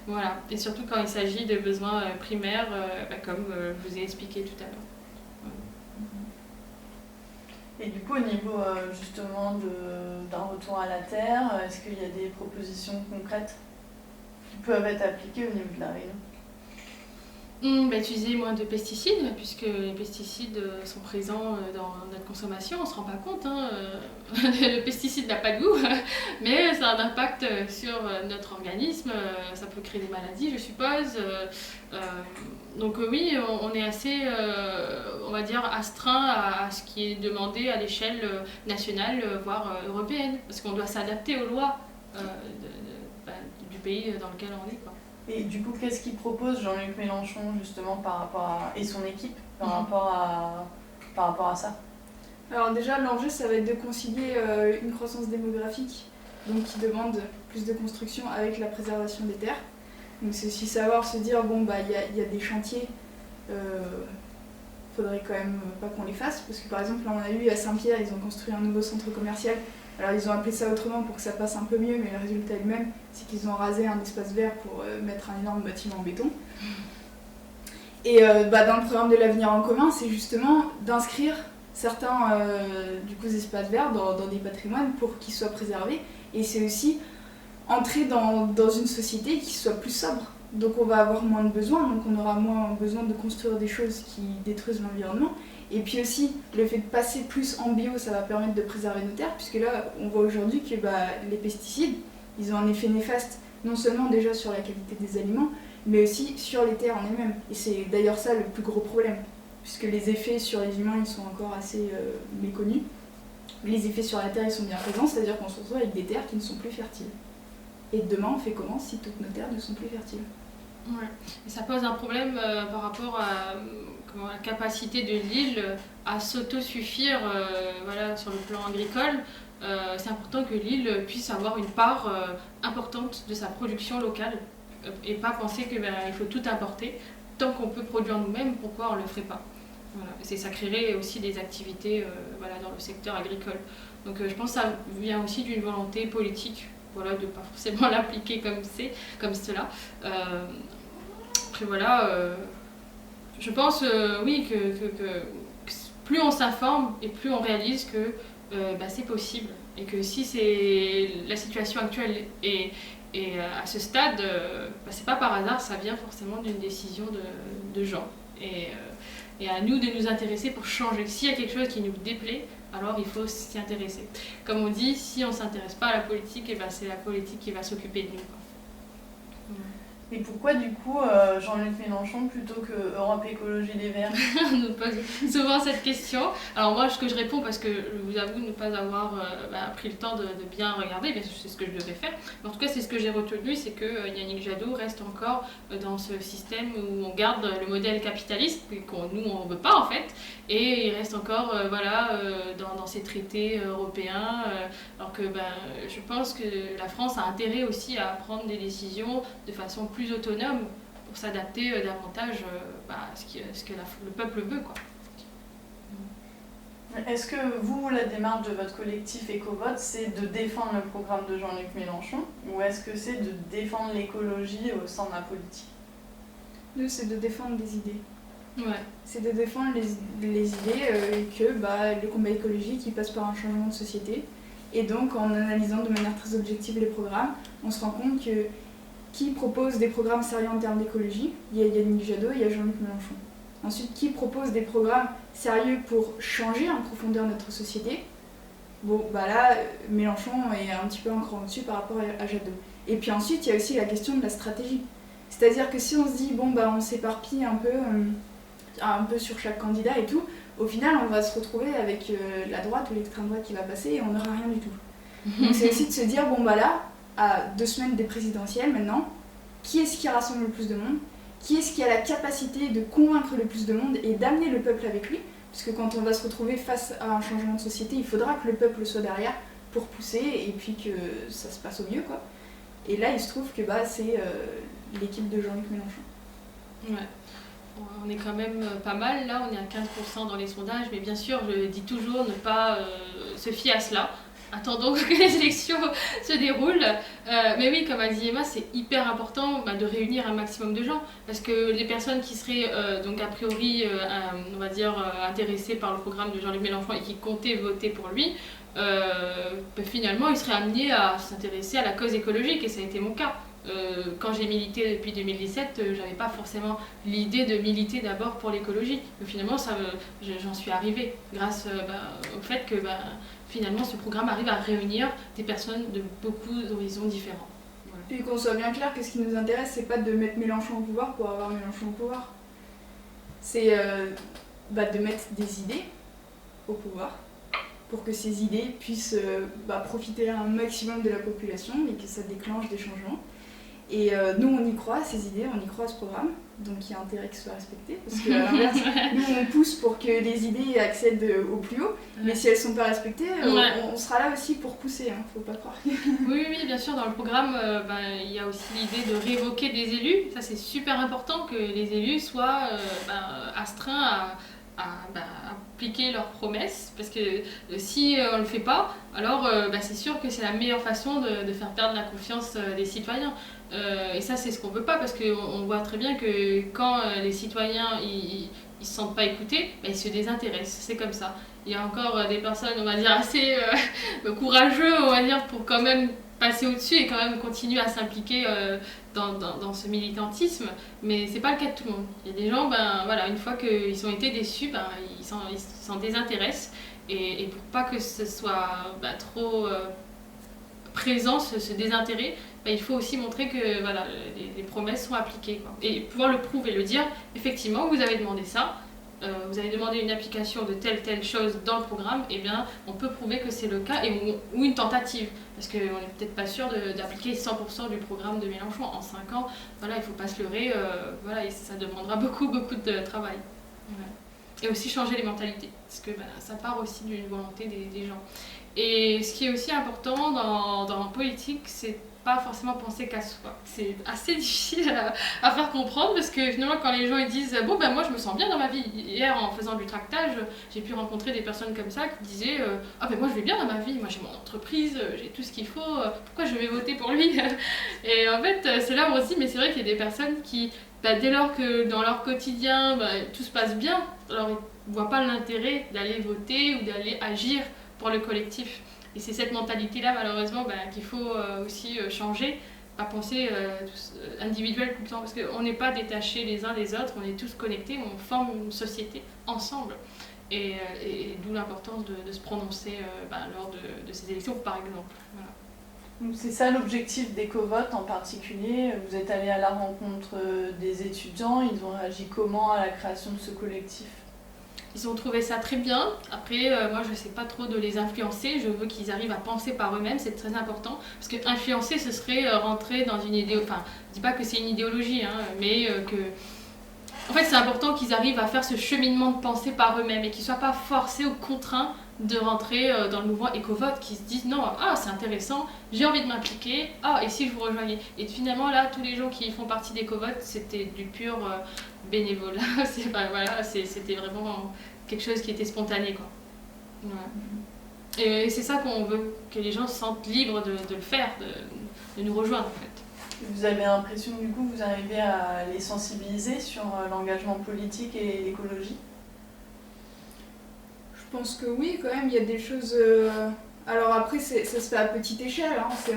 Voilà. Et surtout quand il s'agit de besoins primaires, comme je vous ai expliqué tout à l'heure. Et du coup, au niveau justement d'un retour à la terre, est-ce qu'il y a des propositions concrètes qui peuvent être appliquées au niveau de la Réunion ? Utiliser moins de pesticides, puisque les pesticides sont présents dans notre consommation, on ne se rend pas compte. Le pesticide n'a pas de goût, mais ça a un impact sur notre organisme, ça peut créer des maladies, je suppose. Donc oui, on est assez, on va dire, astreint à ce qui est demandé à l'échelle nationale, voire européenne, parce qu'on doit s'adapter aux lois du pays dans lequel on est, quoi. Et du coup, qu'est-ce qu'il propose Jean-Luc Mélenchon justement et son équipe par rapport à ça ? Alors déjà, l'enjeu, ça va être de concilier une croissance démographique, donc qui demande plus de construction avec la préservation des terres. Donc c'est aussi savoir se dire, il y a des chantiers, faudrait quand même pas qu'on les fasse, parce que par exemple, là on a eu à Saint-Pierre, ils ont construit un nouveau centre commercial. Alors ils ont appelé ça autrement pour que ça passe un peu mieux, mais le résultat est le même, c'est qu'ils ont rasé un espace vert pour mettre un énorme bâtiment en béton. Et dans le programme de l'avenir en commun, c'est justement d'inscrire certains espaces verts dans des patrimoines pour qu'ils soient préservés. Et c'est aussi entrer dans une société qui soit plus sobre. Donc on va avoir moins de besoins, donc on aura moins besoin de construire des choses qui détruisent l'environnement. Et puis aussi, le fait de passer plus en bio, ça va permettre de préserver nos terres, puisque là, on voit aujourd'hui que les pesticides, ils ont un effet néfaste, non seulement déjà sur la qualité des aliments, mais aussi sur les terres en elles-mêmes. Et c'est d'ailleurs ça le plus gros problème, puisque les effets sur les humains, ils sont encore assez méconnus. Les effets sur la terre, ils sont bien présents, c'est-à-dire qu'on se retrouve avec des terres qui ne sont plus fertiles. Et demain, on fait comment si toutes nos terres ne sont plus fertiles ? Ouais. Et ça pose un problème par rapport à la capacité de l'île à s'autosuffire sur le plan agricole. C'est important que l'île puisse avoir une part importante de sa production locale et pas penser qu'il faut tout importer. Tant qu'on peut produire nous-mêmes, pourquoi on ne le ferait pas ? Voilà. Ça créerait aussi des activités dans le secteur agricole. Donc je pense que ça vient aussi d'une volonté politique, de ne pas forcément l'appliquer comme cela. Après je pense que plus on s'informe et plus on réalise que c'est possible. Et que si la situation actuelle est à ce stade, c'est pas par hasard, ça vient forcément d'une décision de gens. Et à nous de nous intéresser pour changer. S'il y a quelque chose qui nous déplaît, alors il faut s'y intéresser. Comme on dit, si on ne s'intéresse pas à la politique, c'est la politique qui va s'occuper de nous. Et pourquoi du coup Jean-Luc Mélenchon plutôt que Europe Écologie Les Verts ? On nous pose souvent cette question. Alors moi, ce que je réponds, parce que je vous avoue ne pas avoir pris le temps de bien regarder, bien sûr c'est ce que je devais faire, mais en tout cas c'est ce que j'ai retenu, c'est que Yannick Jadot reste encore dans ce système où on garde le modèle capitaliste, nous on ne veut pas en fait, et il reste encore dans ces traités européens, alors que je pense que la France a intérêt aussi à prendre des décisions de façon plus autonome pour s'adapter davantage à ce que le peuple veut, quoi. Est-ce que vous, la démarche de votre collectif EcoVote, c'est de défendre le programme de Jean-Luc Mélenchon, ou est-ce que c'est de défendre l'écologie au sein de la politique ? Nous, c'est de défendre des idées. Ouais. C'est de défendre les idées et que le combat écologique il passe par un changement de société. Et donc, en analysant de manière très objective les programmes, on se rend compte que qui propose des programmes sérieux en termes d'écologie ? Il y a Yannick Jadot, il y a Jean-Luc Mélenchon. Ensuite, qui propose des programmes sérieux pour changer en profondeur notre société ? Mélenchon est un petit peu un cran au-dessus par rapport à Jadot. Et puis ensuite, il y a aussi la question de la stratégie. C'est-à-dire que si on se dit, on s'éparpille un peu sur chaque candidat et tout, au final, on va se retrouver avec la droite ou l'extrême droite qui va passer et on n'aura rien du tout. Donc c'est aussi de se dire, à 2 semaines des présidentielles maintenant, qui est-ce qui rassemble le plus de monde ? Qui est-ce qui a la capacité de convaincre le plus de monde et d'amener le peuple avec lui ? Parce que quand on va se retrouver face à un changement de société, il faudra que le peuple soit derrière pour pousser et puis que ça se passe au mieux, quoi. Et là, il se trouve que c'est l'équipe de Jean-Luc Mélenchon. Ouais. On est quand même pas mal, là, on est à 15% dans les sondages, mais bien sûr, je dis toujours ne pas se fier à cela. Attendons que les élections se déroulent. Mais oui, comme a dit Emma, c'est hyper important de réunir un maximum de gens. Parce que les personnes qui seraient donc a priori, intéressées par le programme de Jean-Luc Mélenchon et qui comptaient voter pour lui, finalement, ils seraient amenés à s'intéresser à la cause écologique. Et ça a été mon cas. Quand j'ai milité depuis 2017, j'avais pas forcément l'idée de militer d'abord pour l'écologie. Mais finalement, j'en suis arrivée grâce au fait que finalement ce programme arrive à réunir des personnes de beaucoup d'horizons différents. Voilà. Puis qu'on soit bien clair que ce qui nous intéresse, c'est pas de mettre Mélenchon au pouvoir pour avoir Mélenchon au pouvoir. C'est de mettre des idées au pouvoir pour que ces idées puissent profiter à un maximum de la population et que ça déclenche des changements. Et nous, on y croit à ces idées, on y croit à ce programme, donc il y a intérêt qu'il soit respecté, parce qu'à l'inverse, nous, on pousse pour que les idées accèdent au plus haut, mais si elles ne sont pas respectées, on sera là aussi pour pousser, faut pas croire. Oui, bien sûr, dans le programme, il y a aussi l'idée de révoquer des élus. Ça, c'est super important que les élus soient astreints à appliquer leurs promesses, parce que si on ne le fait pas, alors c'est sûr que c'est la meilleure façon de faire perdre la confiance des citoyens. Et ça, c'est ce qu'on ne veut pas, parce qu'on voit très bien que quand les citoyens ils se sentent pas écoutés, ils se désintéressent, c'est comme ça. Il y a encore des personnes, on va dire, assez courageux, on va dire, pour quand même passer au-dessus et quand même continuer à s'impliquer dans ce militantisme, mais c'est pas le cas de tout le monde. Il y a des gens, une fois qu'ils ont été déçus, ils s'en désintéressent, et pour pas que ce soit trop présent, ce désintérêt, il faut aussi montrer que les promesses sont appliquées, quoi. Et pouvoir le prouver, le dire, effectivement, vous avez demandé ça, vous avez demandé une application de telle chose dans le programme, on peut prouver que c'est le cas, ou une tentative, parce qu'on n'est peut-être pas sûr d'appliquer 100% du programme de Mélenchon en 5 ans. Voilà, il ne faut pas se leurrer, et ça demandera beaucoup de travail. Voilà. Et aussi changer les mentalités, parce que ça part aussi d'une volonté des gens. Et ce qui est aussi important dans la politique, c'est pas forcément penser qu'à soi. C'est assez difficile à faire comprendre, parce que finalement quand les gens ils disent moi je me sens bien dans ma vie. Hier en faisant du tractage, j'ai pu rencontrer des personnes comme ça qui disaient moi je vais bien dans ma vie, moi j'ai mon entreprise, j'ai tout ce qu'il faut, pourquoi je vais voter pour lui? Et en fait c'est là où on se dit mais c'est vrai qu'il y a des personnes qui dès lors que dans leur quotidien tout se passe bien, alors ils ne voient pas l'intérêt d'aller voter ou d'aller agir pour le collectif. Et c'est cette mentalité-là, malheureusement, qu'il faut aussi changer, pas penser individuel tout le temps, parce qu'on n'est pas détachés les uns des autres, on est tous connectés, on forme une société ensemble. Et d'où l'importance de se prononcer lors de ces élections, par exemple. Voilà. Donc c'est ça l'objectif d'EcoVote en particulier. Vous êtes allé à la rencontre des étudiants, ils ont réagi comment à la création de ce collectif ? Ils ont trouvé ça très bien. Après, moi, je ne sais pas trop de les influencer. Je veux qu'ils arrivent à penser par eux-mêmes. C'est très important. Parce que influencer, ce serait rentrer dans une idéologie. Enfin, je ne dis pas que c'est une idéologie, mais que... En fait, c'est important qu'ils arrivent à faire ce cheminement de pensée par eux-mêmes et qu'ils ne soient pas forcés ou contraints de rentrer dans le mouvement EcoVote, qui se disent non, c'est intéressant, j'ai envie de m'impliquer, et si je vous rejoignais. Et finalement, là, tous les gens qui font partie d'EcoVote, c'était du pur bénévolat. C'était vraiment quelque chose qui était spontané, quoi. Ouais. Et c'est ça qu'on veut, que les gens se sentent libres de le faire, de nous rejoindre, en fait. Vous avez l'impression que du coup, vous arrivez à les sensibiliser sur l'engagement politique et l'écologie ? Je pense que oui, quand même, il y a des choses... Alors après, ça se fait à petite échelle.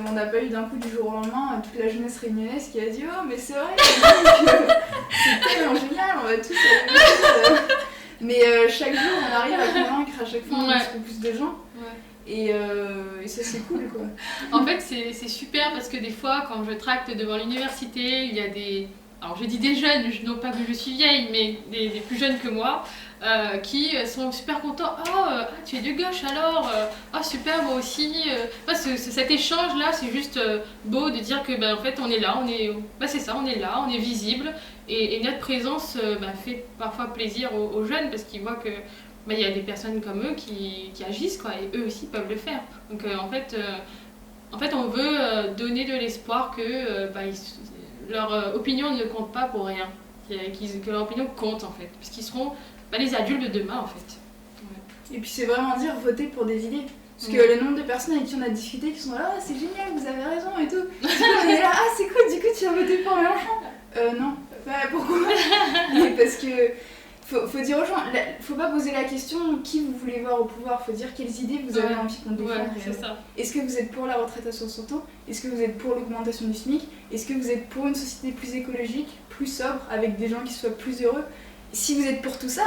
On n'a pas eu d'un coup du jour au lendemain toute la jeunesse réunionnaise qui a dit « Oh, mais c'est vrai, c'est tellement génial, on va tous aller !» Mais chaque jour, on arrive à convaincre à chaque fois un petit peu plus de gens. Ouais. Et ça, c'est cool, quoi. En fait, c'est super parce que des fois, quand je tracte devant l'université, il y a des... Alors, je dis des jeunes, non pas que je suis vieille, mais des plus jeunes que moi, qui sont super contents. Tu es de gauche alors, super, moi aussi. Cet échange-là, c'est juste beau de dire que en fait, on est là, c'est ça, on est là, on est visible. Et notre présence fait parfois plaisir aux jeunes parce qu'ils voient que il y a des personnes comme eux qui agissent, quoi, et eux aussi peuvent le faire. Donc en fait, on veut donner de l'espoir que leur opinion ne compte pas pour rien, que leur opinion compte en fait, parce qu'ils seront les adultes de demain en fait. Ouais. Et puis c'est vraiment dire voter pour des idées. Parce que le nombre de personnes avec qui on a discuté qui sont là, c'est génial, vous avez raison et tout. On est là, c'est cool, du coup tu vas voter pour Mélenchon ? Non. Pourquoi ? Parce que faut dire aux gens, faut pas poser la question qui vous voulez voir au pouvoir, faut dire quelles idées vous avez envie qu'on défende. C'est ça. Est-ce que vous êtes pour la retraite à 60 ans ? Est-ce que vous êtes pour l'augmentation du SMIC ? Est-ce que vous êtes pour une société plus écologique, plus sobre, avec des gens qui soient plus heureux ? Si vous êtes pour tout ça,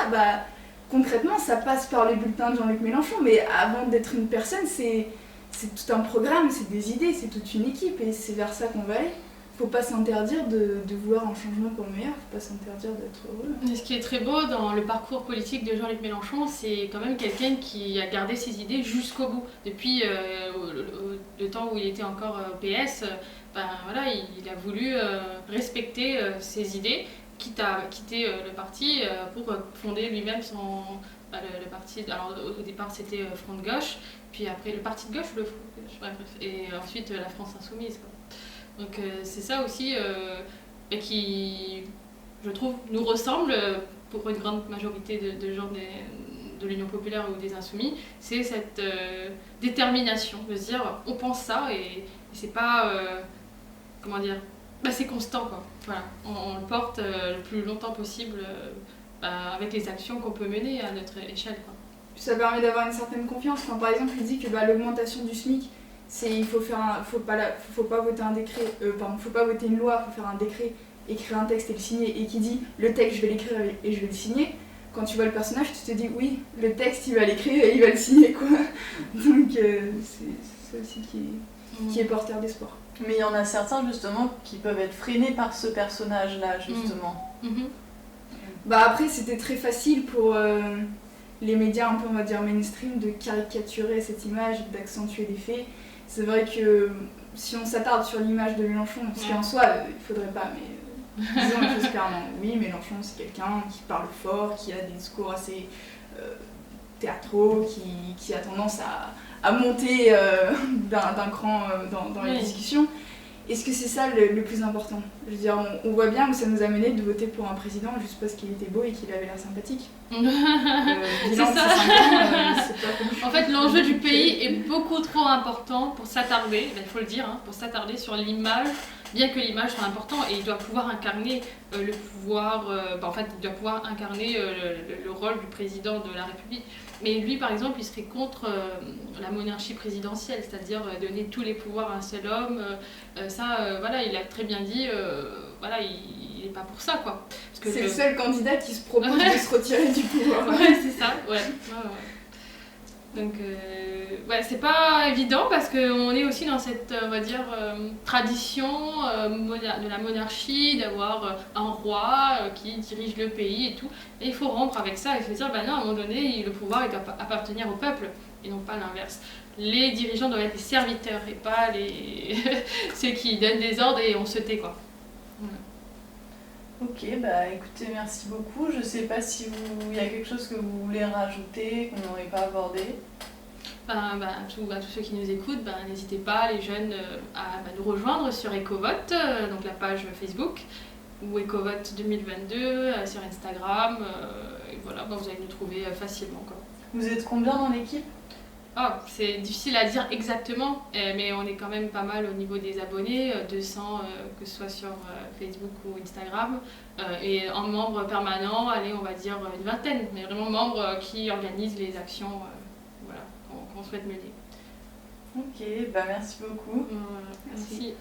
concrètement, ça passe par les bulletins de Jean-Luc Mélenchon, mais avant d'être une personne, c'est tout un programme, c'est des idées, c'est toute une équipe, et c'est vers ça qu'on va aller. Faut pas s'interdire de vouloir un changement pour le meilleur, faut pas s'interdire d'être heureux. Et ce qui est très beau dans le parcours politique de Jean-Luc Mélenchon, c'est quand même quelqu'un qui a gardé ses idées jusqu'au bout. Depuis le temps où il était encore au PS, il a voulu respecter ses idées, quitte à quitter le parti pour fonder lui-même le parti. Alors au départ c'était Front de Gauche, puis après le parti de gauche, et ensuite la France Insoumise, quoi. Donc c'est ça aussi qui, je trouve, nous ressemble pour une grande majorité de gens de l'Union populaire ou des Insoumis, c'est cette détermination de se dire on pense ça et c'est pas, comment dire, c'est constant quoi. Voilà, on le porte le plus longtemps possible avec les actions qu'on peut mener à notre échelle quoi. Ça permet d'avoir une certaine confiance. Quand par exemple il dit que l'augmentation du SMIC, il faut pas voter un décret, faut pas voter une loi, faut faire un décret, écrire un texte et le signer, et qui dit le texte je vais l'écrire et je vais le signer. Quand tu vois le personnage, tu te dis oui, le texte il va l'écrire et il va le signer quoi. Donc c'est ça aussi qui est porteur d'espoir. Mais il y en a certains justement qui peuvent être freinés par ce personnage-là justement. Après c'était très facile pour les médias un peu on va dire mainstream de caricaturer cette image, d'accentuer les faits. C'est vrai que si on s'attarde sur l'image de Mélenchon, ce qui en soi il faudrait pas, mais disons les choses clairement. Oui, Mélenchon c'est quelqu'un qui parle fort, qui a des discours assez théâtraux, qui a tendance à monter d'un cran dans les discussions. Est-ce que c'est ça le plus important? Je veux dire, on voit bien où ça nous a mené de voter pour un président juste parce qu'il était beau et qu'il avait l'air sympathique. C'est ça. En fait, l'enjeu du pays est beaucoup trop important pour s'attarder, il faut le dire, pour s'attarder sur l'image, bien que l'image soit importante et il doit pouvoir incarner le pouvoir, il doit pouvoir incarner le rôle du président de la République. Mais lui, par exemple, il serait contre la monarchie présidentielle, c'est-à-dire donner tous les pouvoirs à un seul homme. Il a très bien dit, il n'est pas pour ça, quoi. Parce que c'est le seul candidat qui se propose de se retirer du pouvoir. Ouais, c'est ça, ouais. Donc, c'est pas évident parce qu'on est aussi dans cette, on va dire, tradition de la monarchie, d'avoir un roi qui dirige le pays et tout. Et il faut rompre avec ça et se dire, non, à un moment donné, le pouvoir il doit appartenir au peuple et non pas l'inverse. Les dirigeants doivent être les serviteurs et pas ceux qui donnent des ordres et on se tait, quoi. Voilà. Ok, écoutez, merci beaucoup. Je sais pas si il y a quelque chose que vous voulez rajouter, qu'on n'aurait pas abordé. À tous ceux qui nous écoutent, n'hésitez pas, les jeunes, à nous rejoindre sur EcoVote, donc la page Facebook, ou EcoVote 2022 sur Instagram. Et voilà, vous allez nous trouver facilement, quoi. Vous êtes combien dans l'équipe? C'est difficile à dire exactement, mais on est quand même pas mal au niveau des abonnés, 200 que ce soit sur Facebook ou Instagram, et en membres permanents, on va dire une vingtaine, mais vraiment membres qui organisent les actions qu'on souhaite mener. Ok, merci beaucoup. Merci.